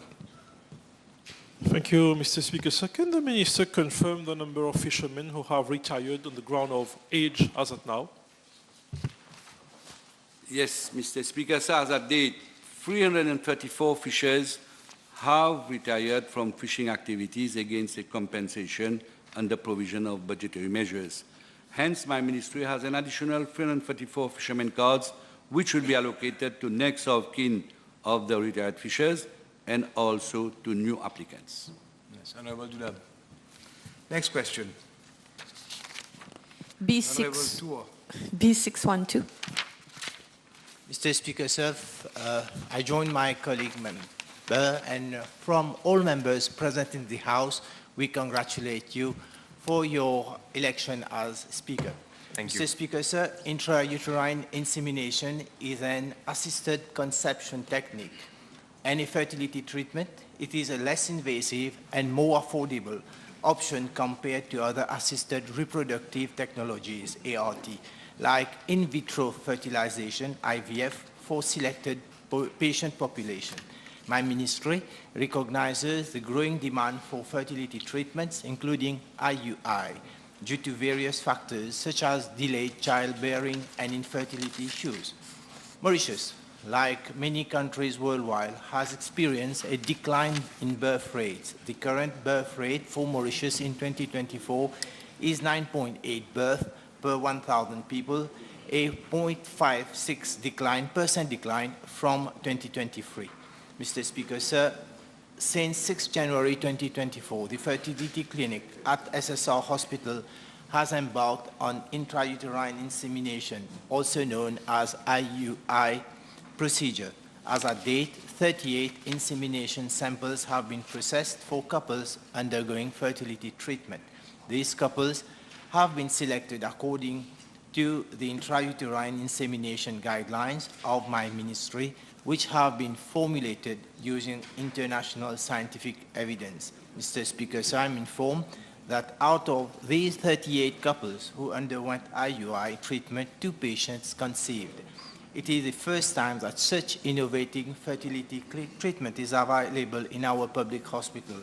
Thank you, Mr. Speaker. Sir, can the Minister confirm the number of fishermen who have retired on the ground of age as of now? Yes, Mr. Speaker, sir, as at date, 334 fishers have retired from fishing activities against a compensation under provision of budgetary measures. Hence, my ministry has an additional 334 fishermen cards, which will be allocated to next of kin of the retired fishers and also to new applicants. Yes, Honorable Dulab. Next question. B612. Mr. Speaker, sir, I join my colleague member, and from all members present in the House, we congratulate you for your election as Speaker. Thank you. Mr. Speaker, sir, intrauterine insemination is an assisted conception technique and a fertility treatment. It is a less invasive and more affordable option compared to other assisted reproductive technologies, ART, like in vitro fertilization, IVF, for selected patient population. My ministry recognizes the growing demand for fertility treatments, including IUI, due to various factors such as delayed childbearing and infertility issues. Mauritius, like many countries worldwide, has experienced a decline in birth rates. The current birth rate for Mauritius in 2024 is 9.8 births per 1,000 people, a 0.56% decline from 2023. Mr. Speaker, sir, since 6 January 2024, the fertility clinic at SSR Hospital has embarked on intrauterine insemination, also known as IUI procedure. As at date, 38 insemination samples have been processed for couples undergoing fertility treatment. These couples have been selected according to the intrauterine insemination guidelines of my ministry, which have been formulated using international scientific evidence. Mr. Speaker, so I'm informed that out of these 38 couples who underwent IUI treatment, 2 patients conceived. It is the first time that such innovative fertility treatment is available in our public hospital.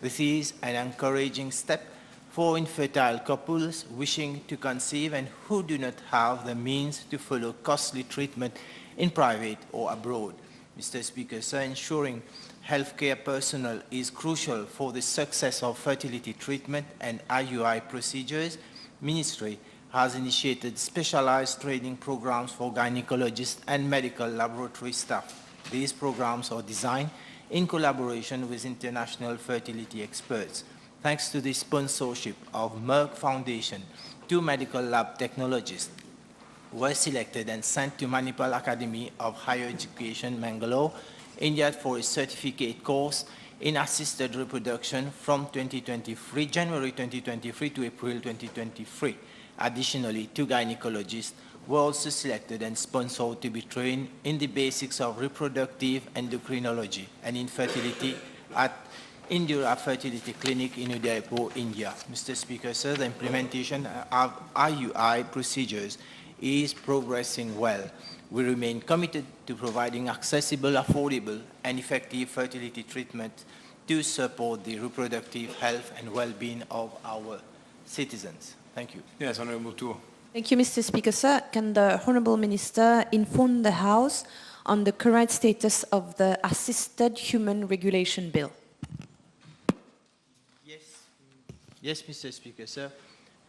This is an encouraging step for infertile couples wishing to conceive and who do not have the means to follow costly treatment in private or abroad. Mr. Speaker, so ensuring healthcare personnel is crucial for the success of fertility treatment and IUI procedures. Ministry has initiated specialized training programs for gynecologists and medical laboratory staff. These programs are designed in collaboration with international fertility experts. Thanks to the sponsorship of Merck Foundation, 2 medical lab technologists were selected and sent to Manipal Academy of Higher Education, Mangalore, India, for a certificate course in assisted reproduction from January 2023 to April 2023. Additionally, 2 gynecologists were also selected and sponsored to be trained in the basics of reproductive endocrinology and infertility at Indira Fertility Clinic in Udaipur, India. Mr. Speaker, sir, the implementation of IUI procedures is progressing well. We remain committed to providing accessible, affordable, and effective fertility treatment to support the reproductive health and well-being of our citizens. Thank you. Yes, Honorable Tour. Thank you, Mr. Speaker, sir. Can the Honourable Minister inform the House on the current status of the Assisted Human Regulation Bill? Yes, Mr. Speaker, sir.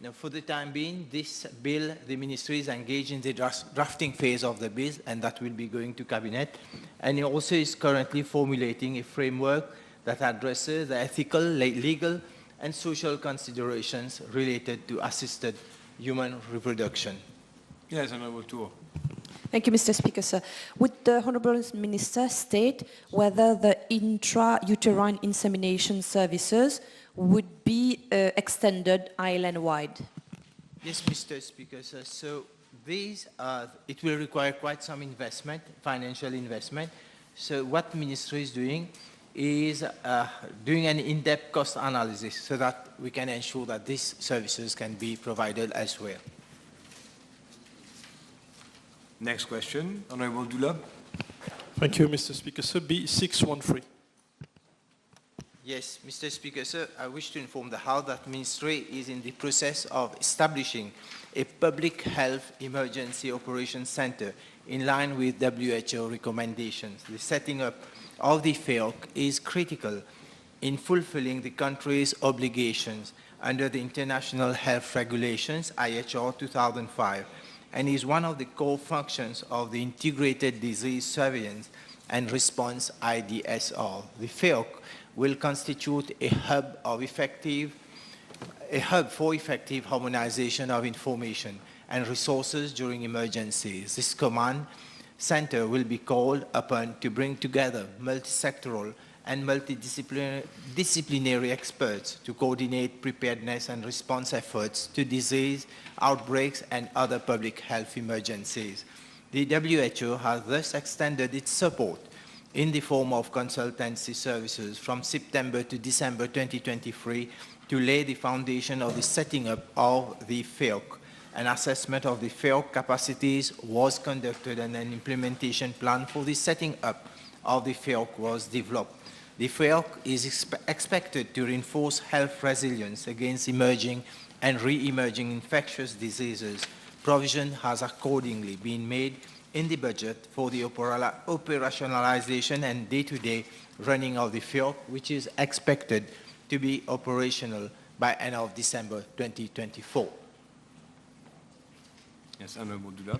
Now, for the time being, this bill, the Ministry is engaged in the drafting phase of the bill, and that will be going to Cabinet. And it also is currently formulating a framework that addresses the ethical, legal, and social considerations related to assisted human reproduction. Yes, Honorable Tour. Thank you, Mr. Speaker, sir. Would the Honourable Minister state whether the intrauterine insemination services would be extended island-wide? Yes, Mr. Speaker, sir. So these, it will require quite some investment, financial investment. So what Ministry is doing is doing an in-depth cost analysis so that we can ensure that these services can be provided elsewhere. Next question, Honorable Dula. Thank you, Mr. Speaker. Sir, B613. Yes, Mr. Speaker, sir, I wish to inform the House that Ministry is in the process of establishing a public health emergency operations center in line with WHO recommendations. The setting up of the FEOC is critical in fulfilling the country's obligations under the International Health Regulations, IHR 2005, and is one of the core functions of the Integrated Disease Surveillance and Response IDSR. The FEOC will constitute a hub for effective harmonization of information and resources during emergencies. This command center will be called upon to bring together multi-sectoral and multidisciplinary experts to coordinate preparedness and response efforts to disease outbreaks and other public health emergencies. The WHO has thus extended its support in the form of consultancy services from September to December 2023 to lay the foundation of the setting up of the FEOC. An assessment of the FEOC capacities was conducted and an implementation plan for the setting up of the FEOC was developed. The FEOC is expected to reinforce health resilience against emerging and re-emerging infectious diseases. Provision has accordingly been made in the budget for the operationalization and day-to-day running of the FEOC, which is expected to be operational by end of December 2024. Yes, Honorable Dula.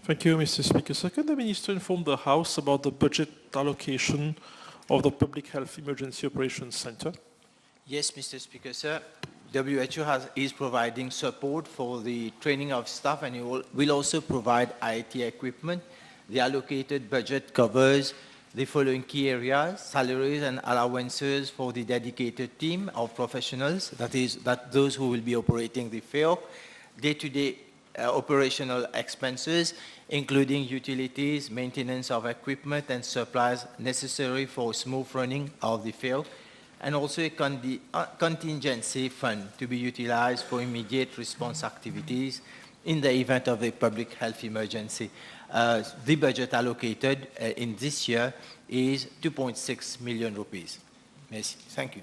Thank you, Mr. Speaker. Sir, can the Minister inform the House about the budget allocation of the Public Health Emergency Operations Center? Yes, Mr. Speaker, sir. WHO is providing support for the training of staff and will also provide IT equipment. The allocated budget covers the following key areas: salaries and allowances for the dedicated team of professionals, that those who will be operating the FEOC, day-to-day operational expenses, including utilities, maintenance of equipment and supplies necessary for smooth running of the FEOC, and also a contingency fund to be utilized for immediate response activities in the event of a public health emergency. The budget allocated in this year is 2.6 million rupees. Merci. Thank you.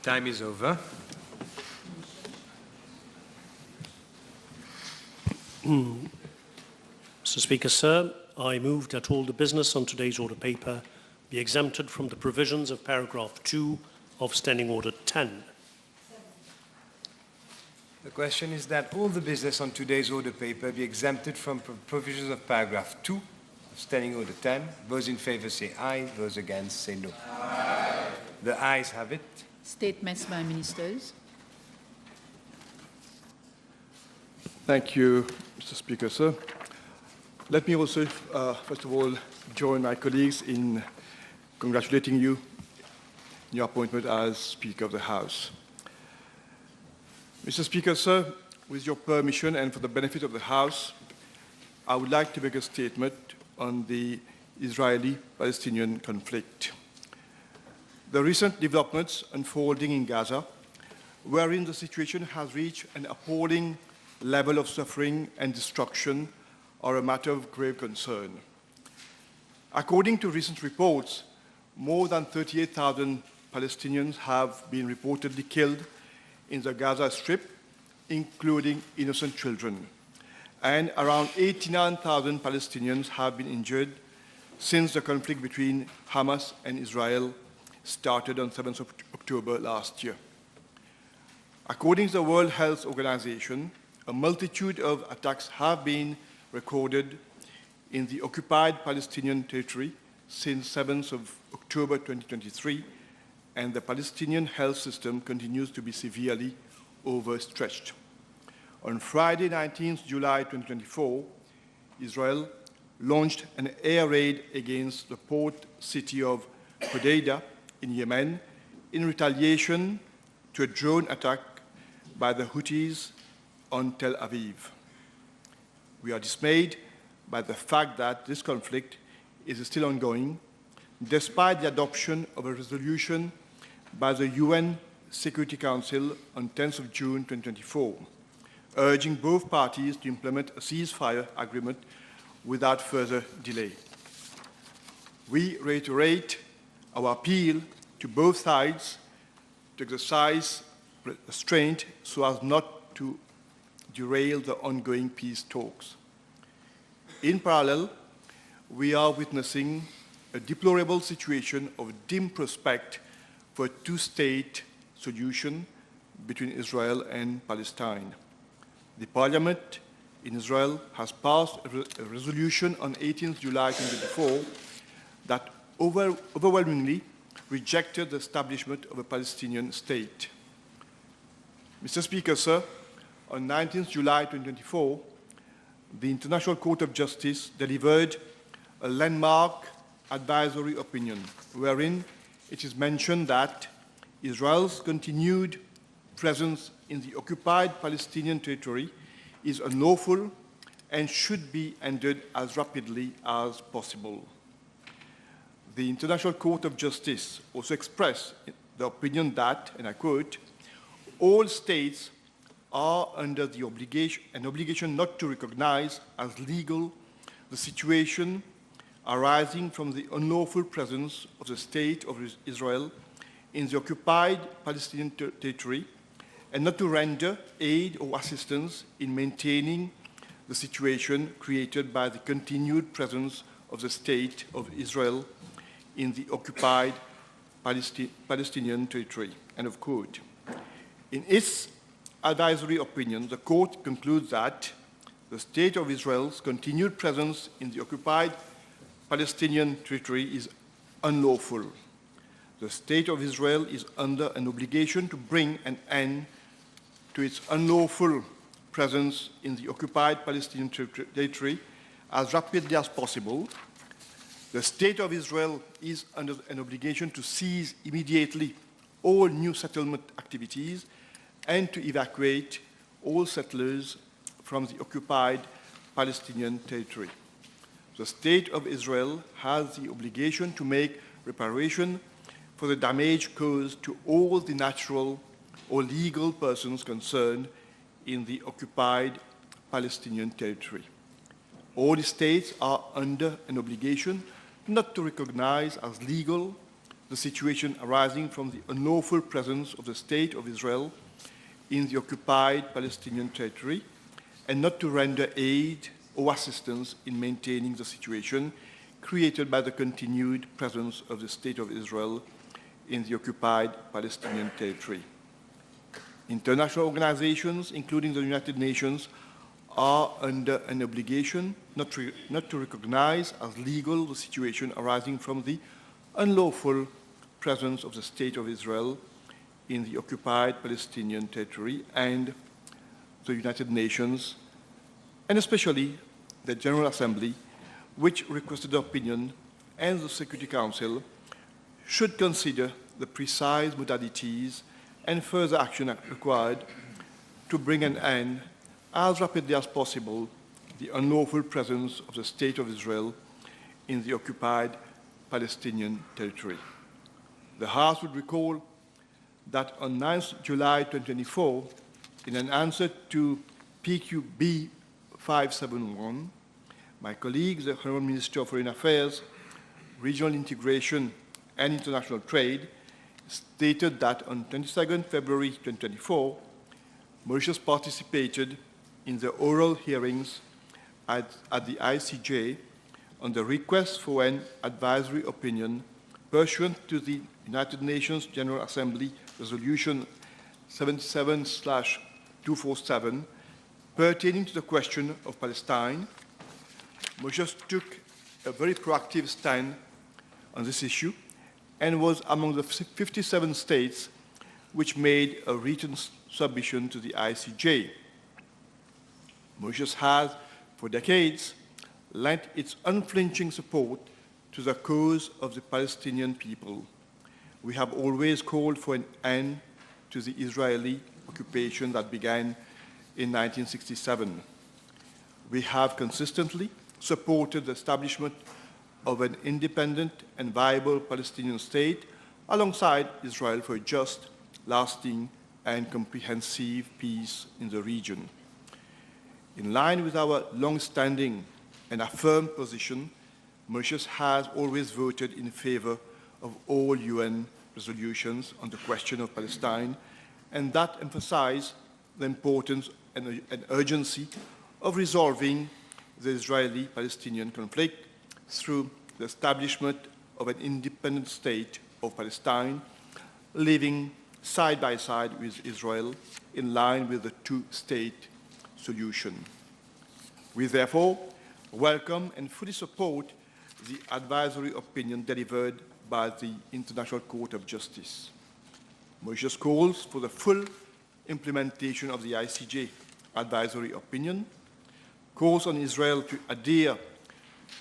Time is over. Mr. Speaker, sir, I move that all the business on today's order paper be exempted from the provisions of paragraph 2 of Standing Order 10. The question is that all the business on today's order paper be exempted from provisions of paragraph 2 of Standing Order 10. Those in favor say aye, those against say no. Aye. The ayes have it. Statements by ministers. Thank you, Mr. Speaker, sir. Let me also, first of all, join my colleagues in congratulating you on your appointment as Speaker of the House. Mr. Speaker, sir, with your permission and for the benefit of the House, I would like to make a statement on the Israeli-Palestinian conflict. The recent developments unfolding in Gaza, wherein the situation has reached an appalling level of suffering and destruction, are a matter of grave concern. According to recent reports, more than 38,000 Palestinians have been reportedly killed in the Gaza Strip, including innocent children, and around 89,000 Palestinians have been injured since the conflict between Hamas and Israel started on 7th of October last year. According to the World Health Organization, a multitude of attacks have been recorded in the occupied Palestinian territory since 7th of October 2023, and the Palestinian health system continues to be severely overstretched. On Friday, 19th July 2024, Israel launched an air raid against the port city of Hodeidah in Yemen in retaliation to a drone attack by the Houthis on Tel Aviv. We are dismayed by the fact that this conflict is still ongoing, despite the adoption of a resolution by the UN Security Council on 10th of June 2024, urging both parties to implement a ceasefire agreement without further delay. We reiterate our appeal to both sides to exercise restraint so as not to derail the ongoing peace talks. In parallel, we are witnessing a deplorable situation of dim prospect for a two-state solution between Israel and Palestine. The parliament in Israel has passed a resolution on 18th July 2024 that overwhelmingly rejected the establishment of a Palestinian state. Mr. Speaker, sir, on 19th July 2024, the International Court of Justice delivered a landmark advisory opinion wherein it is mentioned that Israel's continued presence in the occupied Palestinian territory is unlawful and should be ended as rapidly as possible. The International Court of Justice also expressed the opinion that, and I quote, all states are under the obligation not to recognize as legal the situation arising from the unlawful presence of the State of Israel in the occupied Palestinian territory and not to render aid or assistance in maintaining the situation created by the continued presence of the State of Israel in the occupied Palestinian territory. End of quote. In its advisory opinion, the court concludes that the State of Israel's continued presence in the occupied Palestinian territory is unlawful. The State of Israel is under an obligation to bring an end to its unlawful presence in the occupied Palestinian territory as rapidly as possible. The State of Israel is under an obligation to cease immediately all new settlement activities and to evacuate all settlers from the occupied Palestinian territory. The State of Israel has the obligation to make reparation for the damage caused to all the natural or legal persons concerned in the occupied Palestinian territory. All the states are under an obligation not to recognize as legal the situation arising from the unlawful presence of the State of Israel in the occupied Palestinian territory and not to render aid or assistance in maintaining the situation created by the continued presence of the State of Israel in the occupied Palestinian territory. International organizations, including the United Nations, are under an obligation not to recognize as legal the situation arising from the unlawful presence of the State of Israel in the occupied Palestinian territory, and the United Nations, and especially the General Assembly, which requested the opinion, and the Security Council should consider the precise modalities and further action required to bring an end as rapidly as possible the unlawful presence of the State of Israel in the occupied Palestinian territory. The House would recall that on 9th July 2024, in an answer to PQB 571, my colleague, the Honourable Minister of Foreign Affairs, Regional Integration and International Trade, stated that on 22nd February 2024, Mauritius participated in the oral hearings at the ICJ on the request for an advisory opinion pursuant to the United Nations General Assembly Resolution 77/247 pertaining to the question of Palestine. Mauritius took a very proactive stand on this issue and was among the 57 states which made a written submission to the ICJ. Mauritius has, for decades, lent its unflinching support to the cause of the Palestinian people. We have always called for an end to the Israeli occupation that began in 1967. We have consistently supported the establishment of an independent and viable Palestinian state alongside Israel for a just, lasting, and comprehensive peace in the region. In line with our long-standing and affirmed position, Mauritius has always voted in favor of all UN resolutions on the question of Palestine, and that emphasized the importance and urgency of resolving the Israeli-Palestinian conflict through the establishment of an independent state of Palestine, living side by side with Israel in line with the two-state solution. We therefore welcome and fully support the advisory opinion delivered by the International Court of Justice. Mauritius calls for the full implementation of the ICJ advisory opinion, calls on Israel to adhere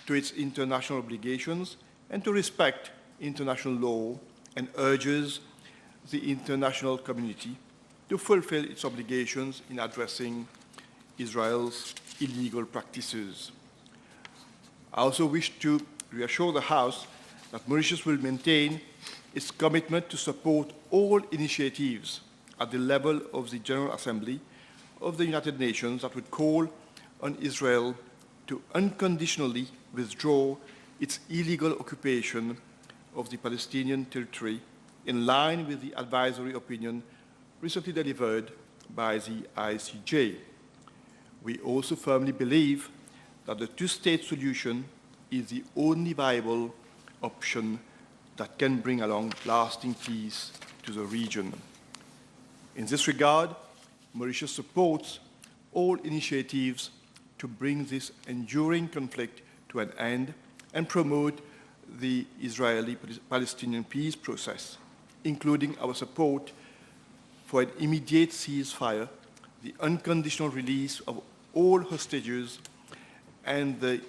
to its international obligations and to respect international law, and urges the international community to fulfill its obligations in addressing Israel's illegal practices. I also wish to reassure the House that Mauritius will maintain its commitment to support all initiatives at the level of the General Assembly of the United Nations that would call on Israel to unconditionally withdraw its illegal occupation of the Palestinian territory in line with the advisory opinion recently delivered by the ICJ. We also firmly believe that the two-state solution is the only viable option that can bring along lasting peace to the region. In this regard, Mauritius supports all initiatives to bring this enduring conflict to an end and promote the Israeli-Palestinian peace process, including our support for an immediate ceasefire, the unconditional release of all hostages, and the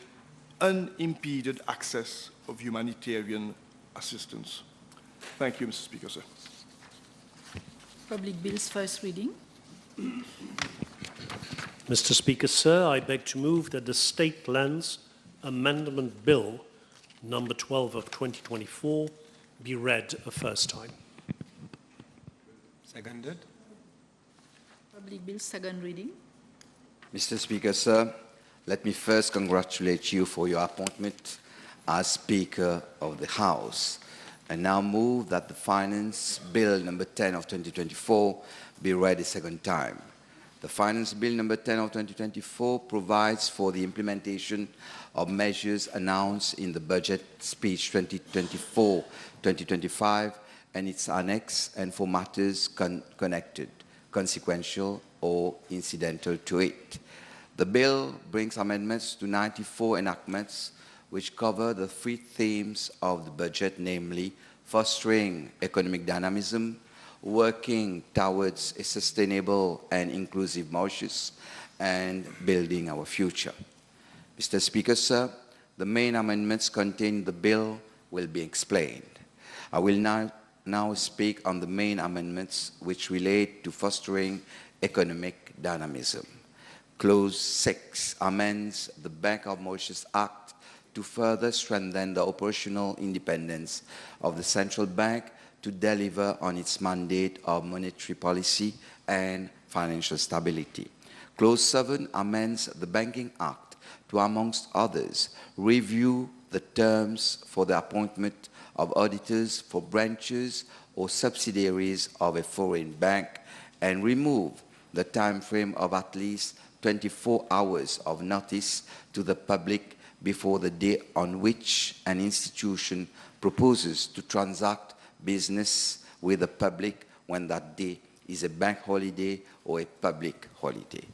unimpeded access of humanitarian assistance. Thank you, Mr. Speaker, sir. Public bills first reading. Mr. Speaker, sir, I beg to move that the State Lands Amendment Bill number 12 of 2024 be read a first time. Seconded. Public bills second reading. Mr. Speaker, sir, let me first congratulate you for your appointment as Speaker of the House, and now move that the Finance Bill number 10 of 2024 be read a second time. The Finance Bill number 10 of 2024 provides for the implementation of measures announced in the Budget Speech 2024-2025 and its annex, and for matters connected, consequential, or incidental to it. The bill brings amendments to 94 enactments which cover the three themes of the budget, namely fostering economic dynamism, working towards a sustainable and inclusive Mauritius, and building our future. Mr. Speaker, sir, the main amendments contained in the bill will be explained. I will now speak on the main amendments which relate to fostering economic dynamism. Clause 6 amends the Bank of Mauritius Act to further strengthen the operational independence of the central bank to deliver on its mandate of monetary policy and financial stability. Clause 7 amends the Banking Act to, amongst others, review the terms for the appointment of auditors for branches or subsidiaries of a foreign bank and remove the time frame of at least 24 hours of notice to the public before the day on which an institution proposes to transact business with the public when that day is a bank holiday or a public holiday.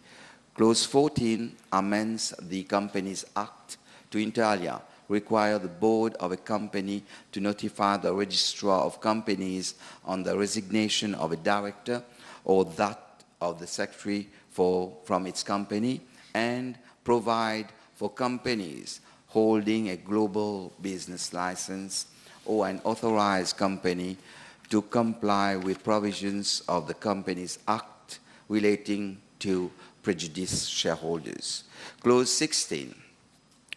Clause 14 amends the Companies Act to inter alia require the board of a company to notify the registrar of companies on the resignation of a director or that of the secretary from its company, and provide for companies holding a global business license or an authorized company to comply with provisions of the Companies Act relating to prejudiced shareholders. Clause 16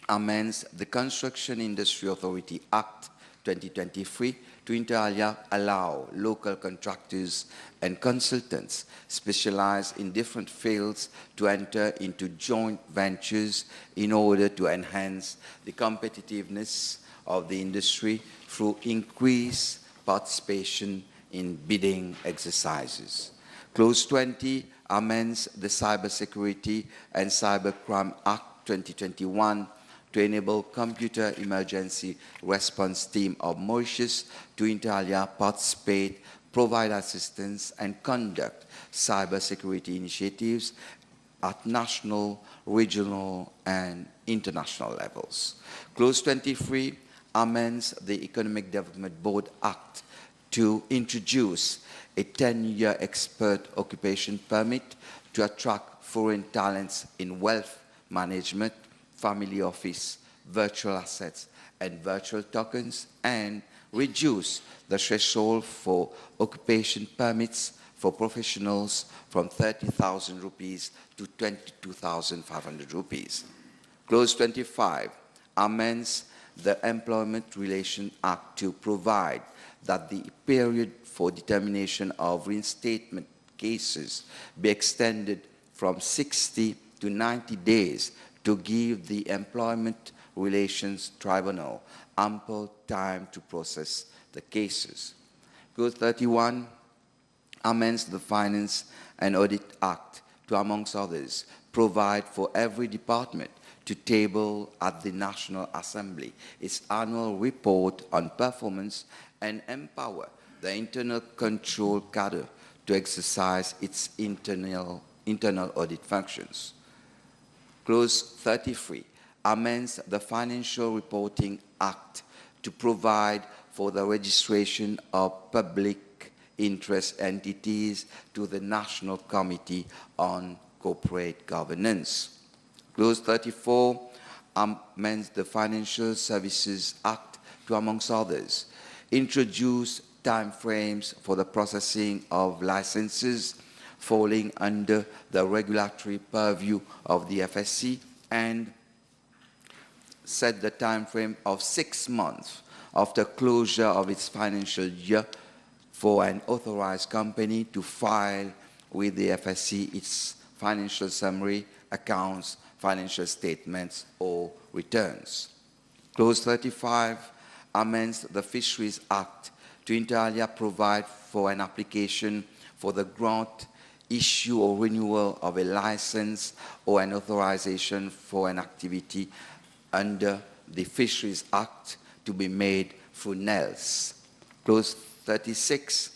amends the Construction Industry Authority Act 2023 to inter alia allow local contractors and consultants specialized in different fields to enter into joint ventures in order to enhance the competitiveness of the industry through increased participation in bidding exercises. Clause 20 amends the Cybersecurity and Cybercrime Act 2021 to enable Computer Emergency Response Team of Mauritius to inter alia participate, provide assistance, and conduct cybersecurity initiatives at national, regional, and international levels. Clause 23 amends the Economic Development Board Act to introduce a 10-year expert occupation permit to attract foreign talents in wealth management, family office, virtual assets, and virtual tokens, and reduce the threshold for occupation permits for professionals from 30,000 rupees to 22,500 rupees. Clause 25 amends the Employment Relations Act to provide that the period for determination of reinstatement cases be extended from 60 to 90 days to give the Employment Relations Tribunal ample time to process the cases. Clause 31 amends the Finance and Audit Act to, amongst others, provide for every department to table at the National Assembly its annual report on performance and empower the internal control cadre to exercise its internal audit functions. Clause 33 amends the Financial Reporting Act to provide for the registration of public interest entities to the National Committee on Corporate Governance. Clause 34 amends the Financial Services Act to, amongst others, introduce timeframes for the processing of licenses falling under the regulatory purview of the FSC and set the timeframe of 6 months after closure of its financial year for an authorized company to file with the FSC its financial summary, accounts, financial statements, or returns. Clause 35 amends the Fisheries Act to inter alia provide for an application for the grant, issue, or renewal of a license or an authorization for an activity under the Fisheries Act to be made through NELS. Clause 36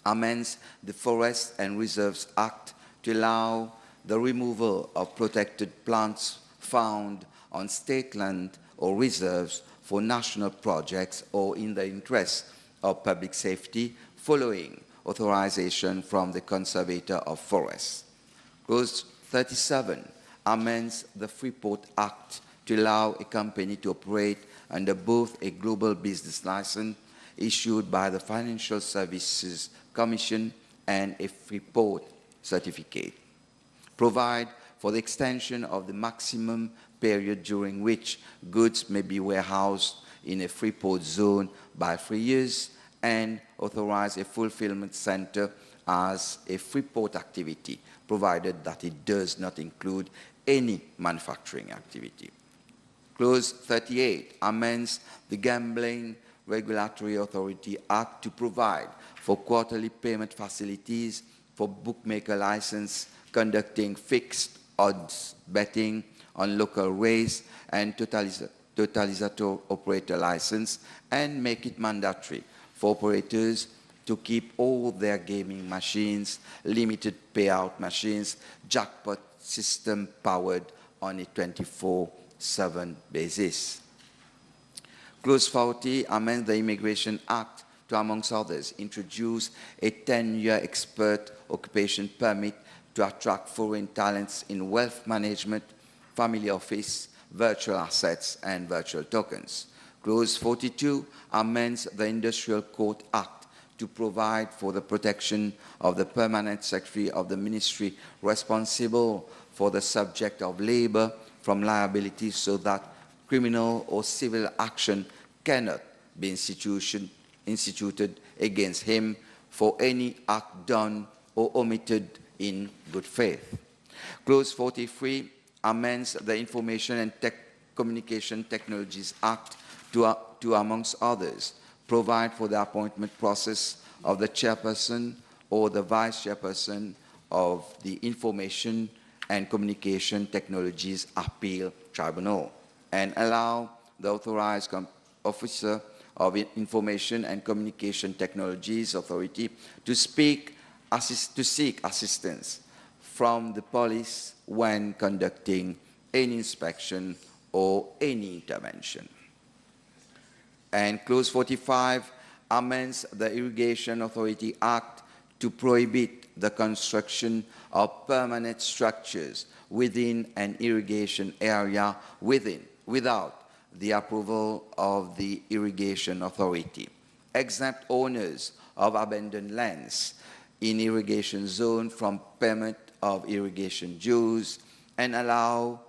amends the Forests and Reserves Act to allow the removal of protected plants found on state land or reserves for national projects or in the interest of public safety following authorization from the conservator of forests. Clause 37 amends the Freeport Act to allow a company to operate under both a global business license issued by the Financial Services Commission and a Freeport certificate. Provide for the extension of the maximum period during which goods may be warehoused in a Freeport zone by 3 years, and authorize a fulfillment center as a Freeport activity, provided that it does not include any manufacturing activity. Clause 38 amends the Gambling Regulatory Authority Act to provide for quarterly payment facilities for bookmaker license conducting fixed odds betting on local race and totalizator operator license, and make it mandatory for operators to keep all their gaming machines, limited payout machines, jackpot system powered on a 24/7 basis. Clause 40 amends the Immigration Act to, amongst others, introduce a 10-year expert occupation permit to attract foreign talents in wealth management, family office, virtual assets, and virtual tokens. Clause 42 amends the Industrial Court Act to provide for the protection of the permanent secretary of the ministry responsible for the subject of labor from liability so that criminal or civil action cannot be instituted against him for any act done or omitted in good faith. Clause 43 amends the Information and Communication Technologies Act to, amongst others, provide for the appointment process of the chairperson or the vice chairperson of the Information and Communication Technologies Appeal Tribunal, and allow the authorized officer of Information and Communication Technologies Authority to seek assistance from the police when conducting any inspection or any intervention. And Clause 45 amends the Irrigation Authority Act to prohibit the construction of permanent structures within an irrigation area without the approval of the Irrigation Authority, exempt owners of abandoned lands in irrigation zone from payment of irrigation dues, and allow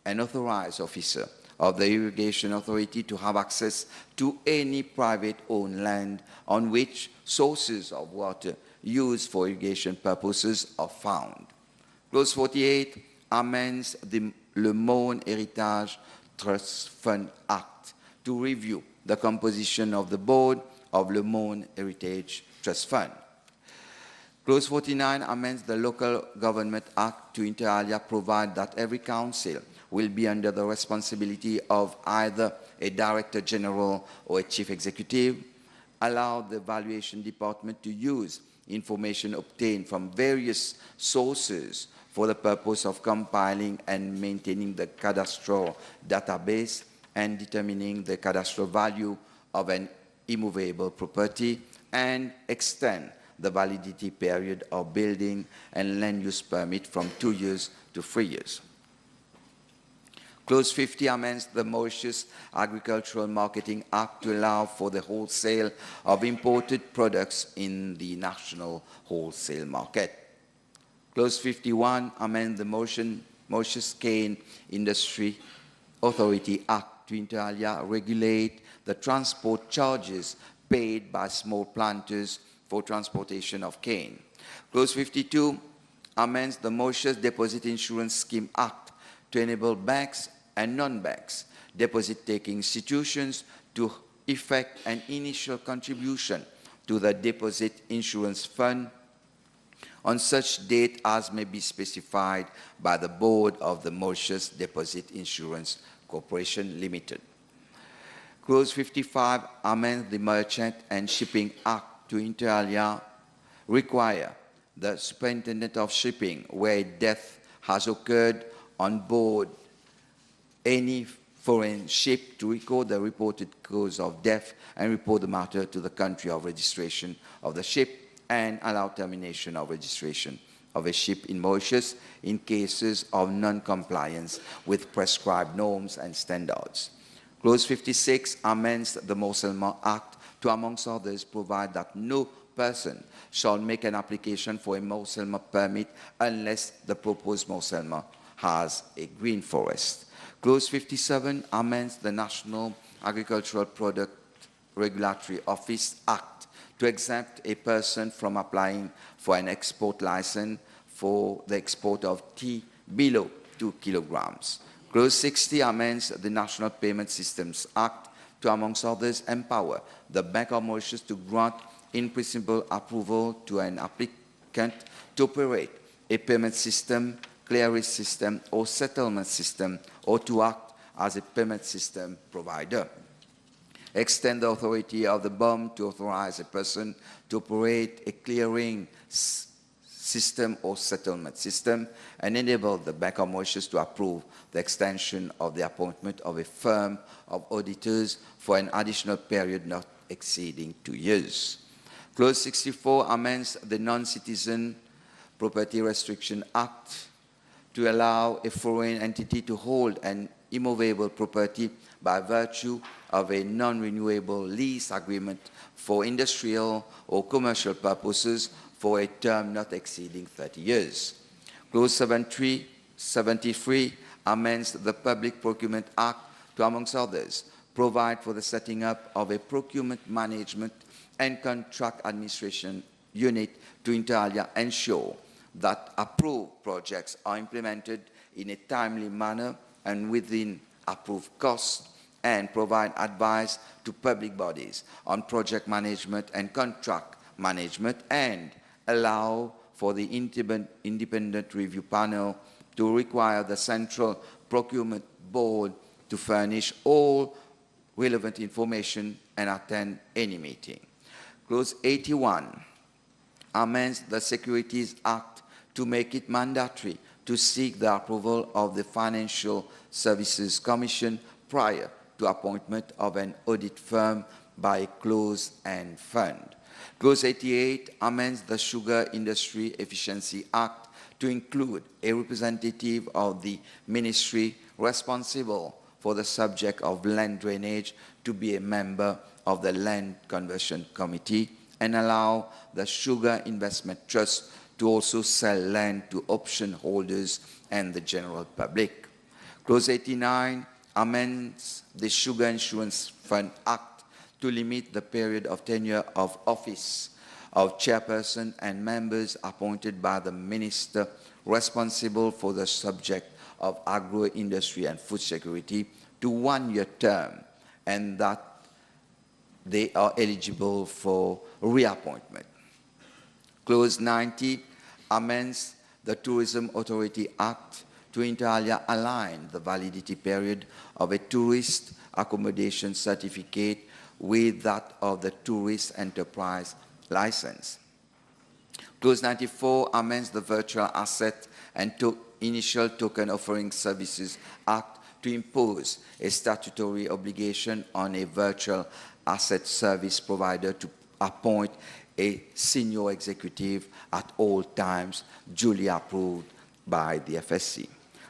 an authorized officer of the Irrigation Authority to have access to any private-owned land on which sources of water used for irrigation purposes are found. Clause 48 amends the Le Monde Héritage Trust Fund Act to review the composition of the board of Le Monde Heritage Trust Fund. Clause 49 amends the Local Government Act to inter alia provide that every council will be under the responsibility of either a Director General or a Chief Executive, allow the Valuation Department to use information obtained from various sources for the purpose of compiling and maintaining the cadastral database and determining the cadastral value of an immovable property, and extend the validity period of building and land use permit from 2 years to 3 years. Clause 50 amends the Mauritius Agricultural Marketing Act to allow for the wholesale of imported products in the national wholesale market. Clause 51 amends the Mauritius Cane Industry Authority Act to inter alia regulate the transport charges paid by small planters for transportation of cane. Clause 52 amends the Mauritius Deposit Insurance Scheme Act to enable banks and non-banks deposit-taking institutions to effect an initial contribution to the Deposit Insurance Fund on such date as may be specified by the Board of the Mauritius Deposit Insurance Corporation Limited. Clause 55 amends the Merchant and Shipping Act to inter alia require the Superintendent of Shipping, where a death has occurred on board any foreign ship, to record the reported cause of death and report the matter to the country of registration of the ship, and allow termination of registration of a ship in Mauritius in cases of non-compliance with prescribed norms and standards. Clause 56 amends the Morcellement Act to, amongst others, provide that no person shall make an application for a morcellement permit unless the proposed morcellement has a green forest. Clause 57 amends the National Agricultural Product Regulatory Office Act to exempt a person from applying for an export license for the export of tea below 2 kilograms. Clause 60 amends the National Payment Systems Act to, amongst others, empower the Bank of Mauritius to grant in principle approval to an applicant to operate a payment system, clearance system, or settlement system, or to act as a payment system provider. Extend the authority of the BOM to authorize a person to operate a clearing system or settlement system, and enable the Bank of Mauritius to approve the extension of the appointment of a firm of auditors for an additional period not exceeding 2 years. Clause 64 amends the Non-Citizen Property Restriction Act to allow a foreign entity to hold an immovable property by virtue of a non-renewable lease agreement for industrial or commercial purposes for a term not exceeding 30 years. Clause 73 amends the Public Procurement Act to, amongst others, provide for the setting up of a procurement management and contract administration unit to inter alia ensure that approved projects are implemented in a timely manner and within approved costs, and provide advice to public bodies on project management and contract management, and allow for the independent review panel to require the Central Procurement Board to furnish all relevant information and attend any meeting. Clause 81 amends the Securities Act to make it mandatory to seek the approval of the Financial Services Commission prior to appointment of an audit firm by a closed-end fund. Clause 88 amends the Sugar Industry Efficiency Act to include a representative of the ministry responsible for the subject of land drainage to be a member of the Land Conversion Committee, and allow the Sugar Investment Trust to also sell land to option holders and the general public. Clause 89 amends the Sugar Insurance Fund Act to limit the period of tenure of office of chairperson and members appointed by the minister responsible for the subject of agro-industry and food security to 1-year term, and that they are eligible for reappointment. Clause 90 amends the Tourism Authority Act to inter alia align the validity period of a tourist accommodation certificate with that of the tourist enterprise license. Clause 94 amends the Virtual Asset and Initial Token Offering Services Act to impose a statutory obligation on a virtual asset service provider to appoint a senior executive at all times, duly approved by the FSC.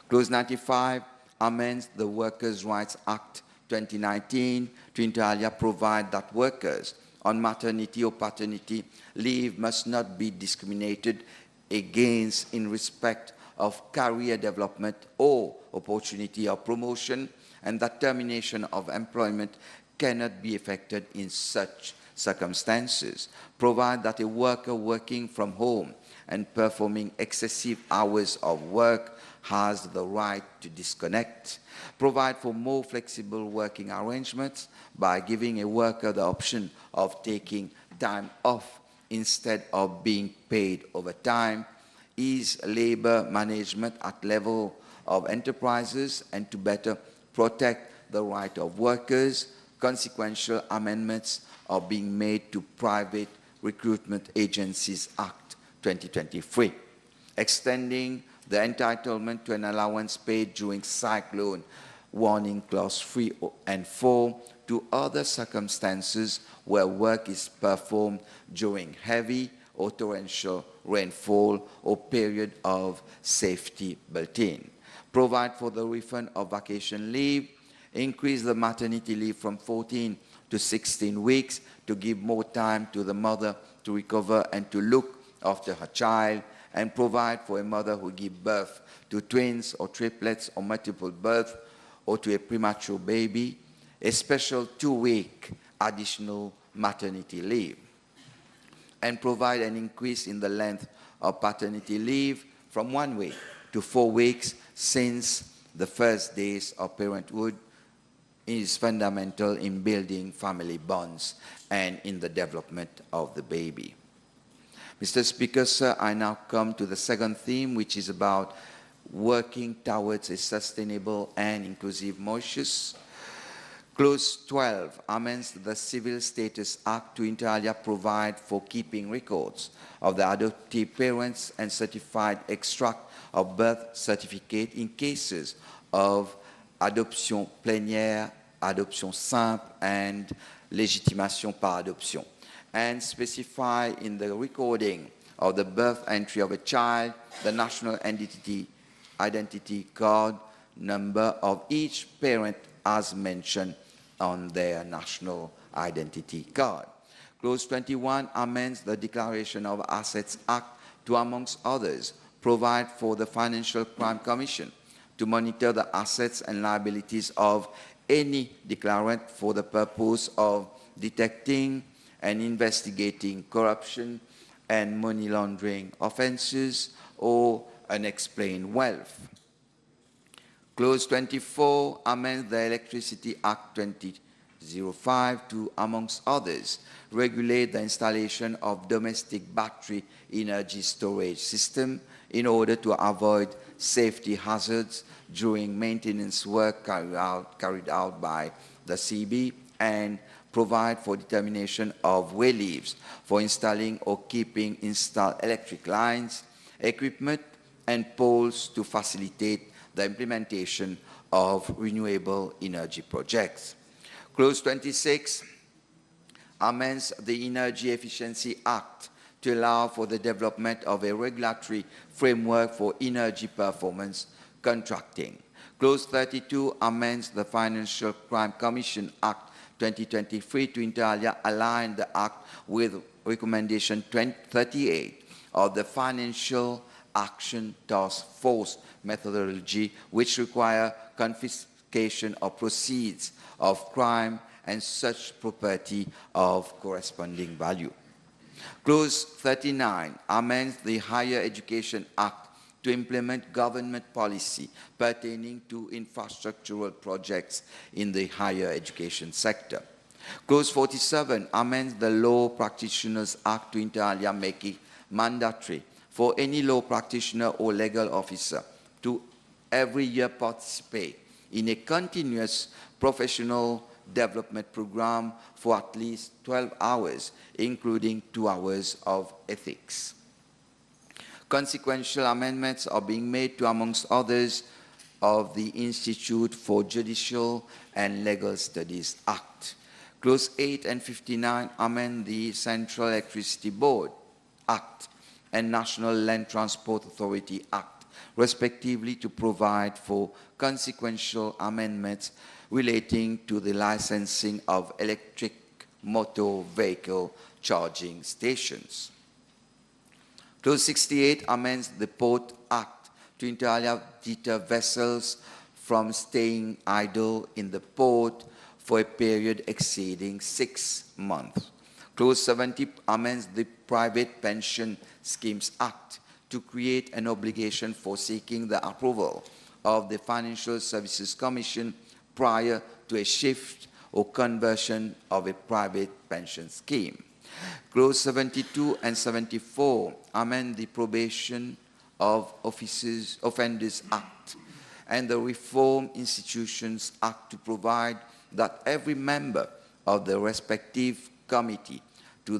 Clause 95 amends the Workers' Rights Act 2019 to inter alia provide that workers on maternity or paternity leave must not be discriminated against in respect of career development or opportunity of promotion, and that termination of employment cannot be effected in such circumstances. Provide that a worker working from home and performing excessive hours of work has the right to disconnect. Provide for more flexible working arrangements by giving a worker the option of taking time off instead of being paid overtime. Ease labor management at level of enterprises and to better protect the right of workers. Consequential amendments are being made to Private Recruitment Agencies Act 2023, extending the entitlement to an allowance paid during cyclone warning clause 3 and 4 to other circumstances where work is performed during heavy or torrential rainfall or period of safety built-in. Provide for the refund of vacation leave. Increase the maternity leave from 14 to 16 weeks to give more time to the mother to recover and to look after her child, and provide for a mother who gives birth to twins or triplets or multiple births or to a premature baby a special 2-week additional maternity leave, and provide an increase in the length of paternity leave from 1 week to 4 weeks, since the first days of parenthood is fundamental in building family bonds and in the development of the baby. Mr. Speaker, sir, I now come to the second theme, which is about working towards a sustainable and inclusive Mauritius. Clause 12 amends the Civil Status Act to inter alia provide for keeping records of the adoptive parents and certified extract of birth certificate in cases of adoption plénière, adoption simple, and légitimation par adoption, and specify in the recording of the birth entry of a child the national identity card number of each parent as mentioned on their national identity card. Clause 21 amends the Declaration of Assets Act to, amongst others, provide for the Financial Crime Commission to monitor the assets and liabilities of any declarant for the purpose of detecting and investigating corruption and money laundering offences or unexplained wealth. Clause 24 amends the Electricity Act 2005 to, amongst others, regulate the installation of domestic battery energy storage system in order to avoid safety hazards during maintenance work carried out by the CB and provide for determination of way leaves for installing or keeping installed electric lines, equipment, and poles to facilitate the implementation of renewable energy projects. Clause 26 amends the Energy Efficiency Act to allow for the development of a regulatory framework for energy performance contracting. Clause 32 amends the Financial Crime Commission Act 2023 to entirely align the Act with Recommendation 38 of the Financial Action Task Force methodology, which require confiscation of proceeds of crime and such property of corresponding value. Clause 39 amends the Higher Education Act to implement government policy pertaining to infrastructural projects in the higher education sector. Clause 47 amends the Law Practitioners Act to entirely make it mandatory for any law practitioner or legal officer to every year participate in a continuous professional development program for at least 12 hours, including 2 hours of ethics. Consequential amendments are being made to, amongst others, of the Institute for Judicial and Legal Studies Act. Clause 8 and 59 amend the Central Electricity Board Act and National Land Transport Authority Act, respectively, to provide for consequential amendments relating to the licensing of electric motor vehicle charging stations. Clause 68 amends the Port Act to entirely deter vessels from staying idle in the port for a period exceeding 6 months. Clause 70 amends the Private Pension Schemes Act to create an obligation for seeking the approval of the Financial Services Commission prior to a shift or conversion of a private pension scheme. Clause 72 and 74 amend the Probation of Offenders Act and the Reform Institutions Act to provide that every member of the respective committee to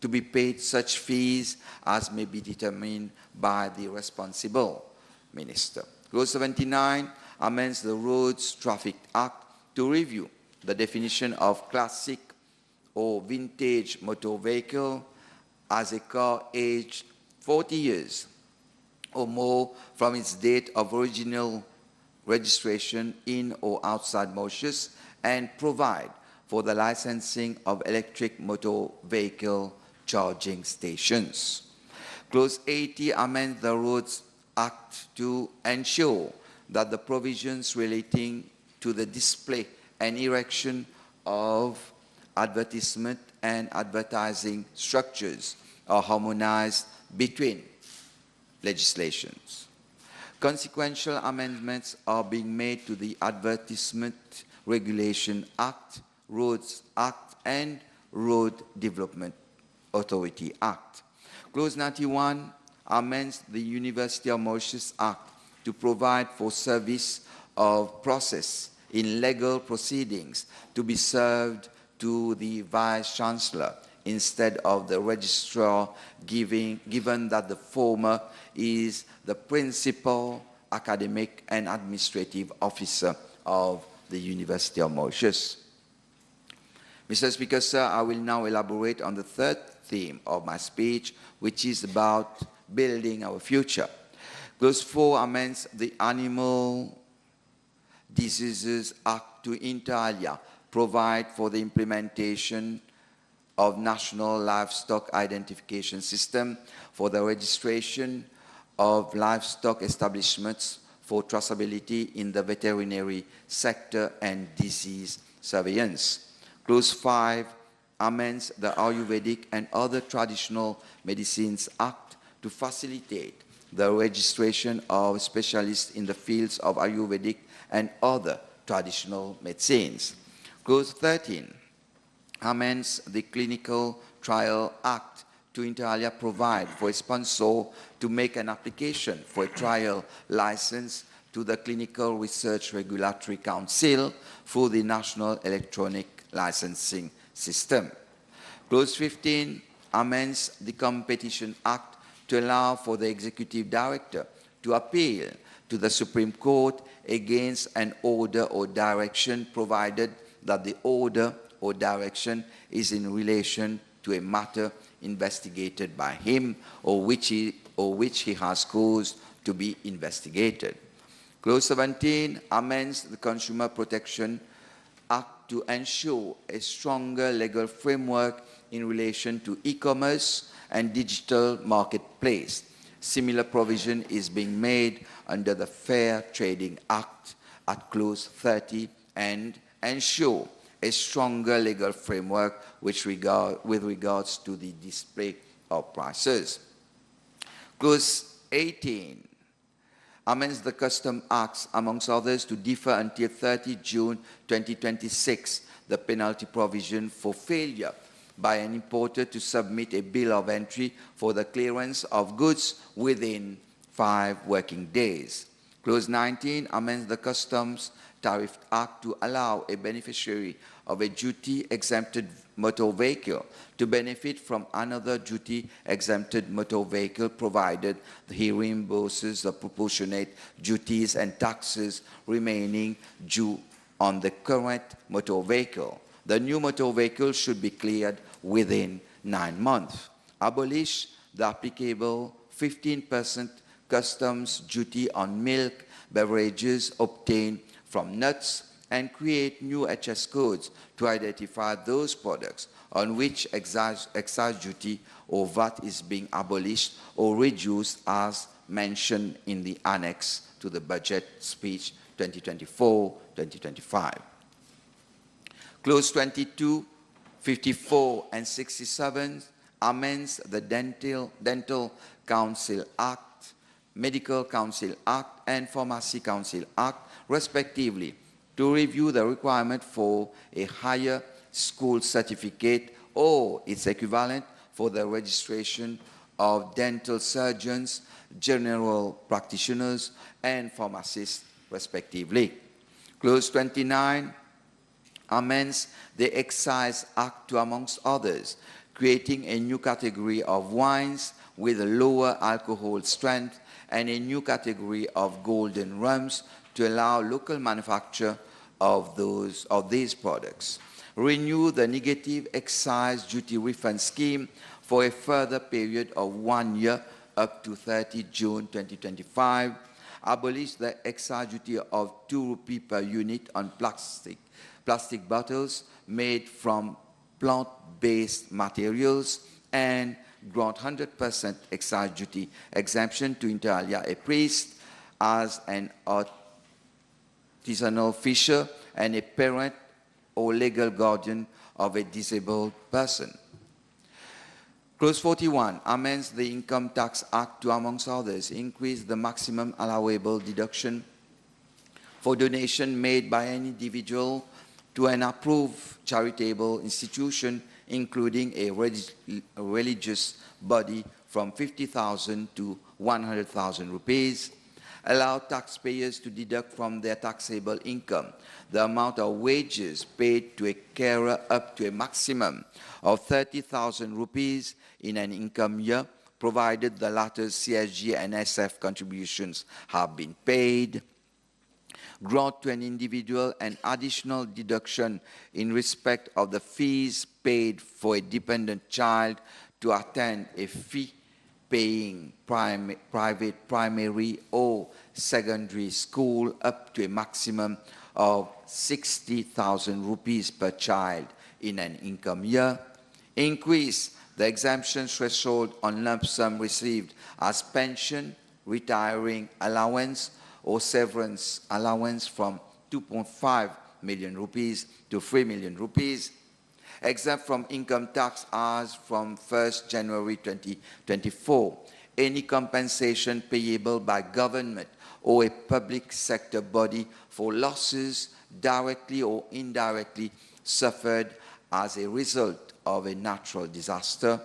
be paid such fees as may be determined by the responsible minister. Clause 79 amends the Roads Traffic Act to review the definition of classic or vintage motor vehicle as a car aged 40 years or more from its date of original registration in or outside Mauritius and provide for the licensing of electric motor vehicle charging stations. Clause 80 amends the Roads Act to ensure that the provisions relating to the display and erection of advertisement and advertising structures are harmonized between legislations. Consequential amendments are being made to the Advertisement Regulation Act, Roads Act, and Road Development Authority Act. Clause 91 amends the University of Mauritius Act to provide for service of process in legal proceedings to be served to the Vice-Chancellor instead of the Registrar, given that the former is the principal academic and administrative officer of the University of Mauritius. Mr. Speaker, sir, I will now elaborate on the third theme of my speech, which is about building our future. Clause 4 amends the Animal Diseases Act to inter alia provide for the implementation of National Livestock Identification System for the registration of livestock establishments for traceability in the veterinary sector and disease surveillance. Clause 5 amends the Ayurvedic and other traditional medicines Act to facilitate the registration of specialists in the fields of Ayurvedic and other traditional medicines. Clause 13 amends the Clinical Trial Act to inter alia provide for a sponsor to make an application for a trial license to the Clinical Research Regulatory Council through the National Electronic Licensing System. Clause 15 amends the Competition Act to allow for the Executive Director to appeal to the Supreme Court against an order or direction, provided that the order or direction is in relation to a matter investigated by him or which he has caused to be investigated. Clause 17 amends the Consumer Protection Act to ensure a stronger legal framework in relation to e-commerce and digital marketplace. Similar provision is being made under the Fair Trading Act at Clause 30 and ensure a stronger legal framework with regards to the display of prices. Clause 18 amends the Custom Acts, amongst others, to defer until 30 June 2026 the penalty provision for failure by an importer to submit a bill of entry for the clearance of goods within 5 working days. Clause 19 amends the Customs Tariff Act to allow a beneficiary of a duty-exempted motor vehicle to benefit from another duty-exempted motor vehicle, provided he reimburses the proportionate duties and taxes remaining due on the current motor vehicle. The new motor vehicle should be cleared within 9 months. Abolish the applicable 15% customs duty on milk beverages obtained from nuts and create new HS codes to identify those products on which excise duty or VAT is being abolished or reduced as mentioned in the annex to the budget speech 2024-2025. Clause 22, 54 and 67 amends the Dental Council Act, Medical Council Act and Pharmacy Council Act, respectively, to review the requirement for a higher school certificate or its equivalent for the registration of dental surgeons, general practitioners, and pharmacists, respectively. Clause 29 amends the Excise Act to, amongst others, creating a new category of wines with a lower alcohol strength and a new category of golden rums to allow local manufacture of these products. Renew the negative excise duty refund scheme for a further period of 1 year up to 30 June 2025. Abolish the excise duty of ₹2 per unit on plastic bottles made from plant-based materials and grant 100% excise duty exemption to inter alia a priest as an artisanal fisher and a parent or legal guardian of a disabled person. Clause 41 amends the Income Tax Act to, amongst others, increase the maximum allowable deduction for donation made by an individual to an approved charitable institution, including a religious body, from 50,000 to 100,000 rupees. Allow taxpayers to deduct from their taxable income the amount of wages paid to a carer up to a maximum of 30,000 rupees in an income year, provided the latter's CSG and SF contributions have been paid. Grant to an individual an additional deduction in respect of the fees paid for a dependent child to attend a fee-paying private primary or secondary school up to a maximum of 60,000 rupees per child in an income year. Increase the exemption threshold on lump sum received as pension, retiring allowance, or severance allowance from 2.5 million rupees to 3 million rupees. Exempt from income tax as from 1st January 2024, any compensation payable by government or a public sector body for losses directly or indirectly suffered as a result of a natural disaster.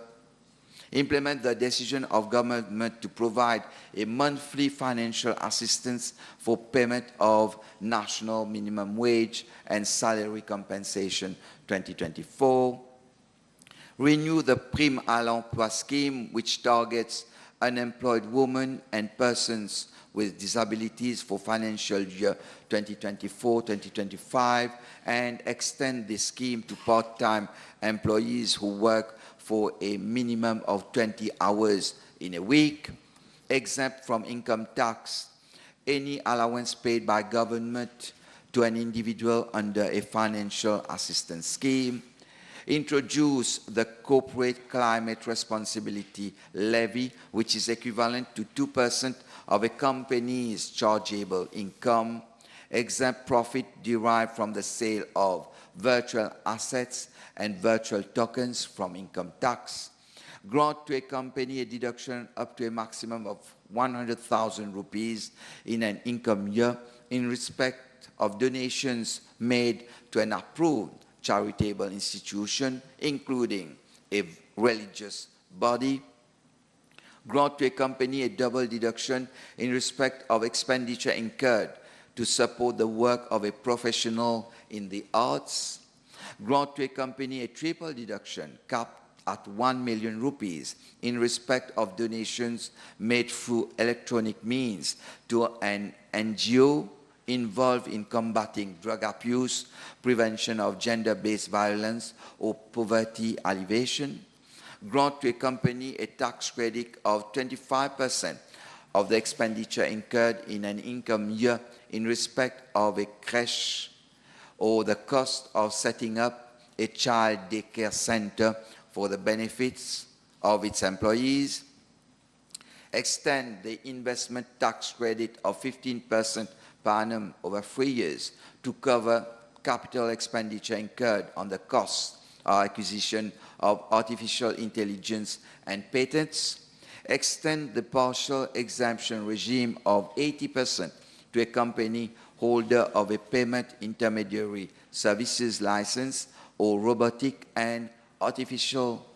Implement the decision of government to provide a monthly financial assistance for payment of national minimum wage and salary compensation 2024. Renew the Prime à l'Emploi scheme, which targets unemployed women and persons with disabilities for financial year 2024-2025, and extend the scheme to part-time employees who work for a minimum of 20 hours in a week. Exempt from income tax any allowance paid by government to an individual under a financial assistance scheme. Introduce the corporate climate responsibility levy, which is equivalent to 2% of a company's chargeable income. Exempt profit derived from the sale of virtual assets and virtual tokens from income tax. Grant to a company a deduction up to a maximum of 100,000 rupees in an income year in respect of donations made to an approved charitable institution, including a religious body. Grant to a company a double deduction in respect of expenditure incurred to support the work of a professional in the arts. Grant to a company a triple deduction capped at 1 million rupees in respect of donations made through electronic means to an NGO involved in combating drug abuse, prevention of gender-based violence, or poverty alleviation. Grant to a company a tax credit of 25% of the expenditure incurred in an income year in respect of a creche or the cost of setting up a child daycare center for the benefits of its employees. Extend the investment tax credit of 15% per annum over 3 years to cover capital expenditure incurred on the cost or acquisition of artificial intelligence and patents. Extend the partial exemption regime of 80% to a company holder of a payment intermediary services license or robotic and artificial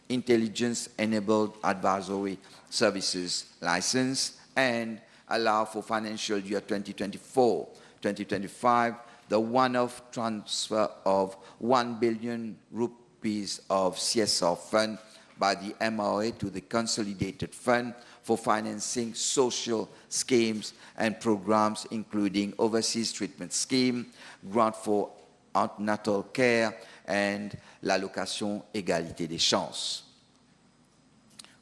intelligence-enabled advisory services license, and allow for financial year 2024-2025 the one-off transfer of 1 billion rupees of CSR fund by the MRA to the consolidated fund for financing social schemes and programs, including overseas treatment scheme, grant for antenatal care, and l'allocation égalité des chances.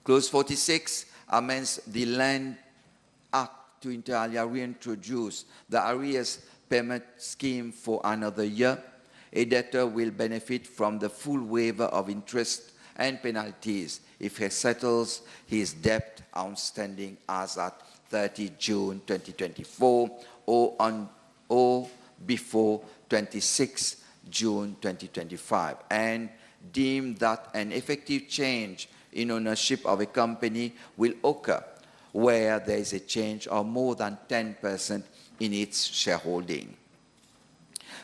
Clause 46 amends the Land Act to inter alia reintroduce the arrears payment scheme for another year. A debtor will benefit from the full waiver of interest and penalties if he settles his debt outstanding as at 30 June 2024 or before 26 June 2025, and deem that an effective change in ownership of a company will occur where there is a change of more than 10% in its shareholding.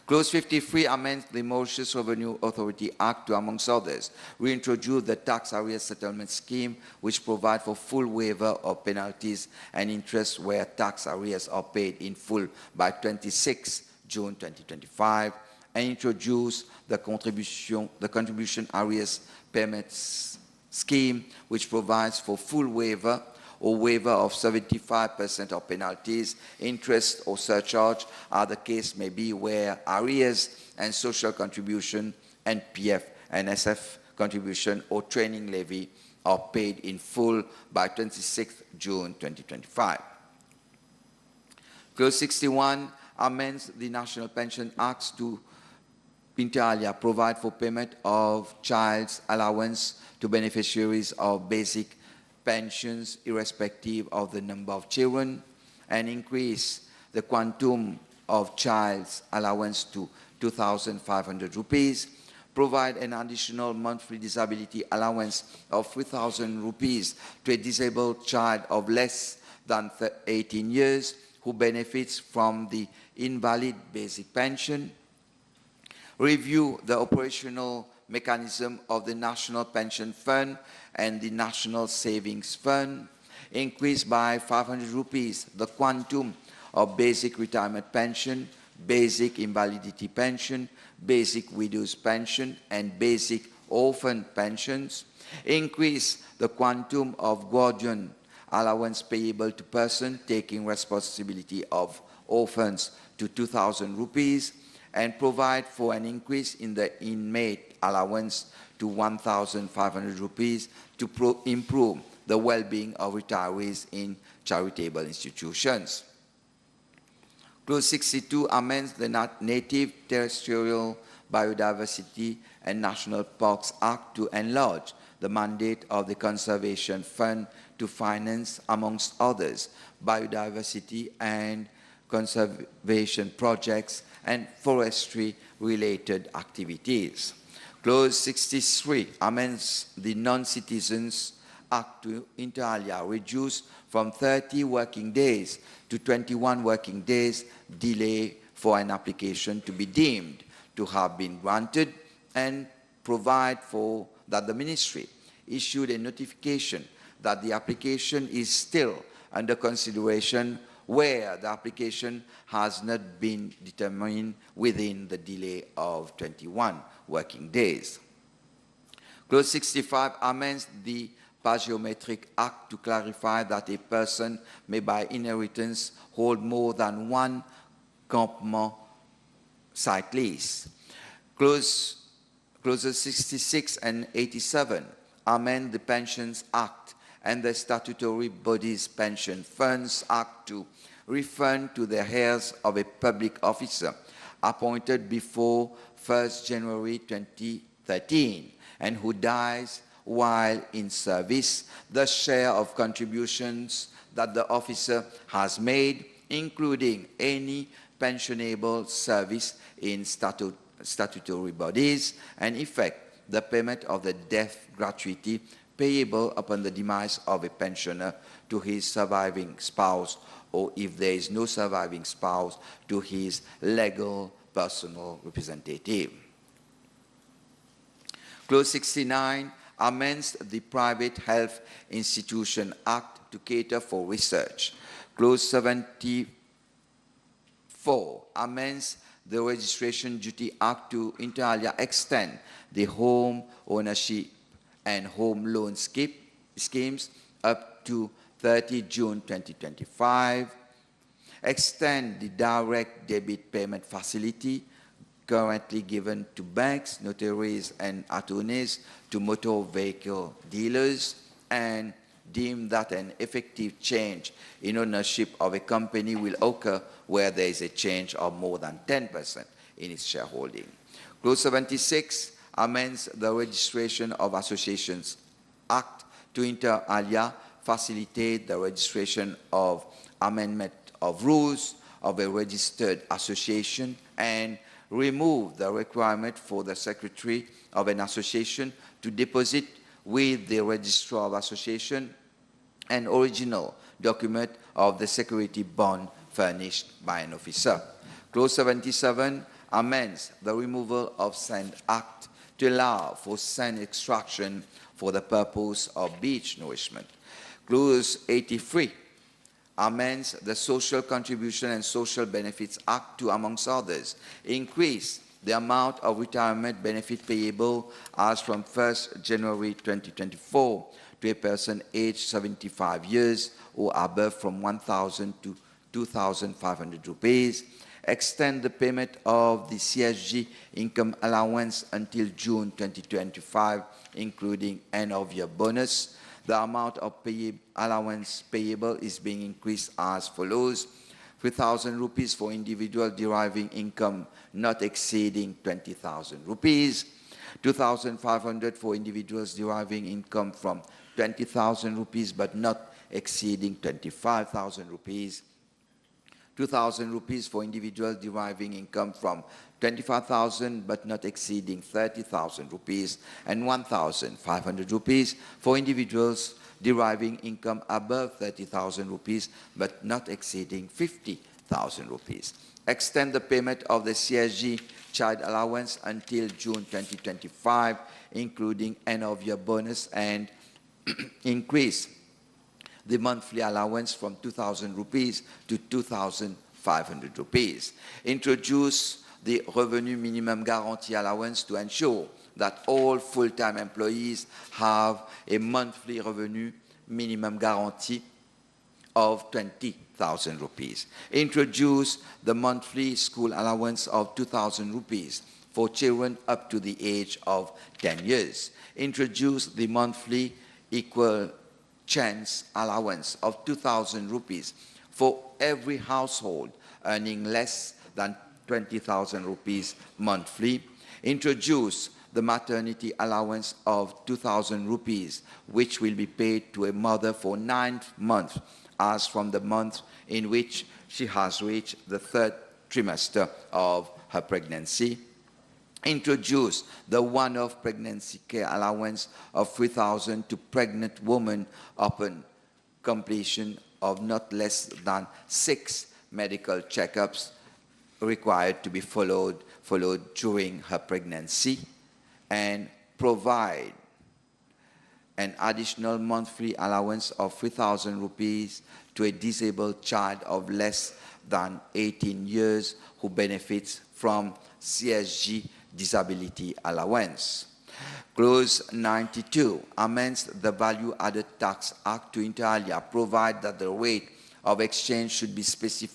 Clause 53 amends the Mauritius Revenue Authority Act to, amongst others, reintroduce the tax arrears settlement scheme, which provides for full waiver of penalties and interest where tax arrears are paid in full by 26 June 2025, and introduce the contribution arrears payments scheme, which provides for full waiver or waiver of 75% of penalties, interest, or surcharge, as the case may be, where arrears and social contribution, NPF and SF contribution, or training levy are paid in full by 26 June 2025. Clause 61 amends the National Pension Acts to, inter alia, provide for payment of child's allowance to beneficiaries of basic pensions irrespective of the number of children, and increase the quantum of child's allowance to 2,500 rupees, provide an additional monthly disability allowance of 3,000 rupees to a disabled child of less than 18 years who benefits from the invalid basic pension, review the operational mechanism of the National Pension Fund and the National Savings Fund, increase by 500 rupees the quantum of basic retirement pension, basic invalidity pension, basic widow's pension, and basic orphan pensions, increase the quantum of guardian allowance payable to person taking responsibility of orphans to 2,000 rupees, and provide for an increase in the inmate allowance to 1,500 rupees to improve the well-being of retirees in charitable institutions. Clause 62 amends the Native Terrestrial Biodiversity and National Parks Act to enlarge the mandate of the Conservation Fund to finance, amongst others, biodiversity and conservation projects and forestry-related activities. Clause 63 amends the Non-Citizens Act to inter alia reduce from 30 working days to 21 working days delay for an application to be deemed to have been granted, and provide for that the ministry issued a notification that the application is still under consideration where the application has not been determined within the delay of 21 working days. Clause 65 amends the Pagiometric Act to clarify that a person may by inheritance hold more than one campement site lease. Clauses 66 and 87 amend the Pensions Act and the Statutory Bodies Pension Funds Act to refund to the heirs of a public officer appointed before 1st January 2013 and who dies while in service the share of contributions that the officer has made, including any pensionable service in statutory bodies, and effect the payment of the death gratuity payable upon the demise of a pensioner to his surviving spouse, or if there is no surviving spouse, to his legal personal representative. Clause 69 amends the Private Health Institution Act to cater for research. Clause 74 amends the Registration Duty Act to inter alia extend the home ownership and home loan schemes up to 30 June 2025, extend the direct debit payment facility currently given to banks, notaries, and attorneys to motor vehicle dealers, and deem that an effective change in ownership of a company will occur where there is a change of more than 10% in its shareholding. Clause 76 amends the Registration of Associations Act to inter alia facilitate the registration of amendment of rules of a registered association and remove the requirement for the secretary of an association to deposit with the registrar of association an original document of the security bond furnished by an officer. Clause 77 amends the removal of Sand Act to allow for sand extraction for the purpose of beach nourishment. Clause 83 amends the Social Contribution and Social Benefits Act to, amongst others, increase the amount of retirement benefit payable as from 1st January 2024 to a person aged 75 years or above from 1,000 to 2,500 rupees, extend the payment of the CSG income allowance until June 2025, including end-of-year bonus. The amount of allowance payable is being increased as follows: 3,000 rupees for individual deriving income not exceeding 20,000 rupees, 2,500 for individuals deriving income from 20,000 rupees but not exceeding 25,000 rupees, 2,000 rupees for individuals deriving income from 25,000 but not exceeding 30,000 rupees, and 1,500 rupees for individuals deriving income above 30,000 rupees but not exceeding 50,000 rupees. Extend the payment of the CSG child allowance until June 2025, including end-of-year bonus, and increase the monthly allowance from 2,000 rupees to 2,500 rupees. Introduce the revenue minimum guarantee allowance to ensure that all full-time employees have a monthly revenue minimum guarantee of 20,000 rupees. Introduce the monthly school allowance of 2,000 rupees for children up to the age of 10 years. Introduce the monthly equal chance allowance of 2,000 rupees for every household earning less than 20,000 rupees monthly. Introduce the maternity allowance of 2,000 rupees, which will be paid to a mother for 9 months, as from the month in which she has reached the 3rd trimester of her pregnancy. Introduce the one-off pregnancy care allowance of 3,000 to pregnant women upon completion of not less than 6 medical checkups required to be followed during her pregnancy, and provide an additional monthly allowance of 3,000 rupees to a disabled child of less than 18 years who benefits from CSG disability allowance. Clause 92 amends the Value Added Tax Act to inter alia provide that the rate of exchange should be specified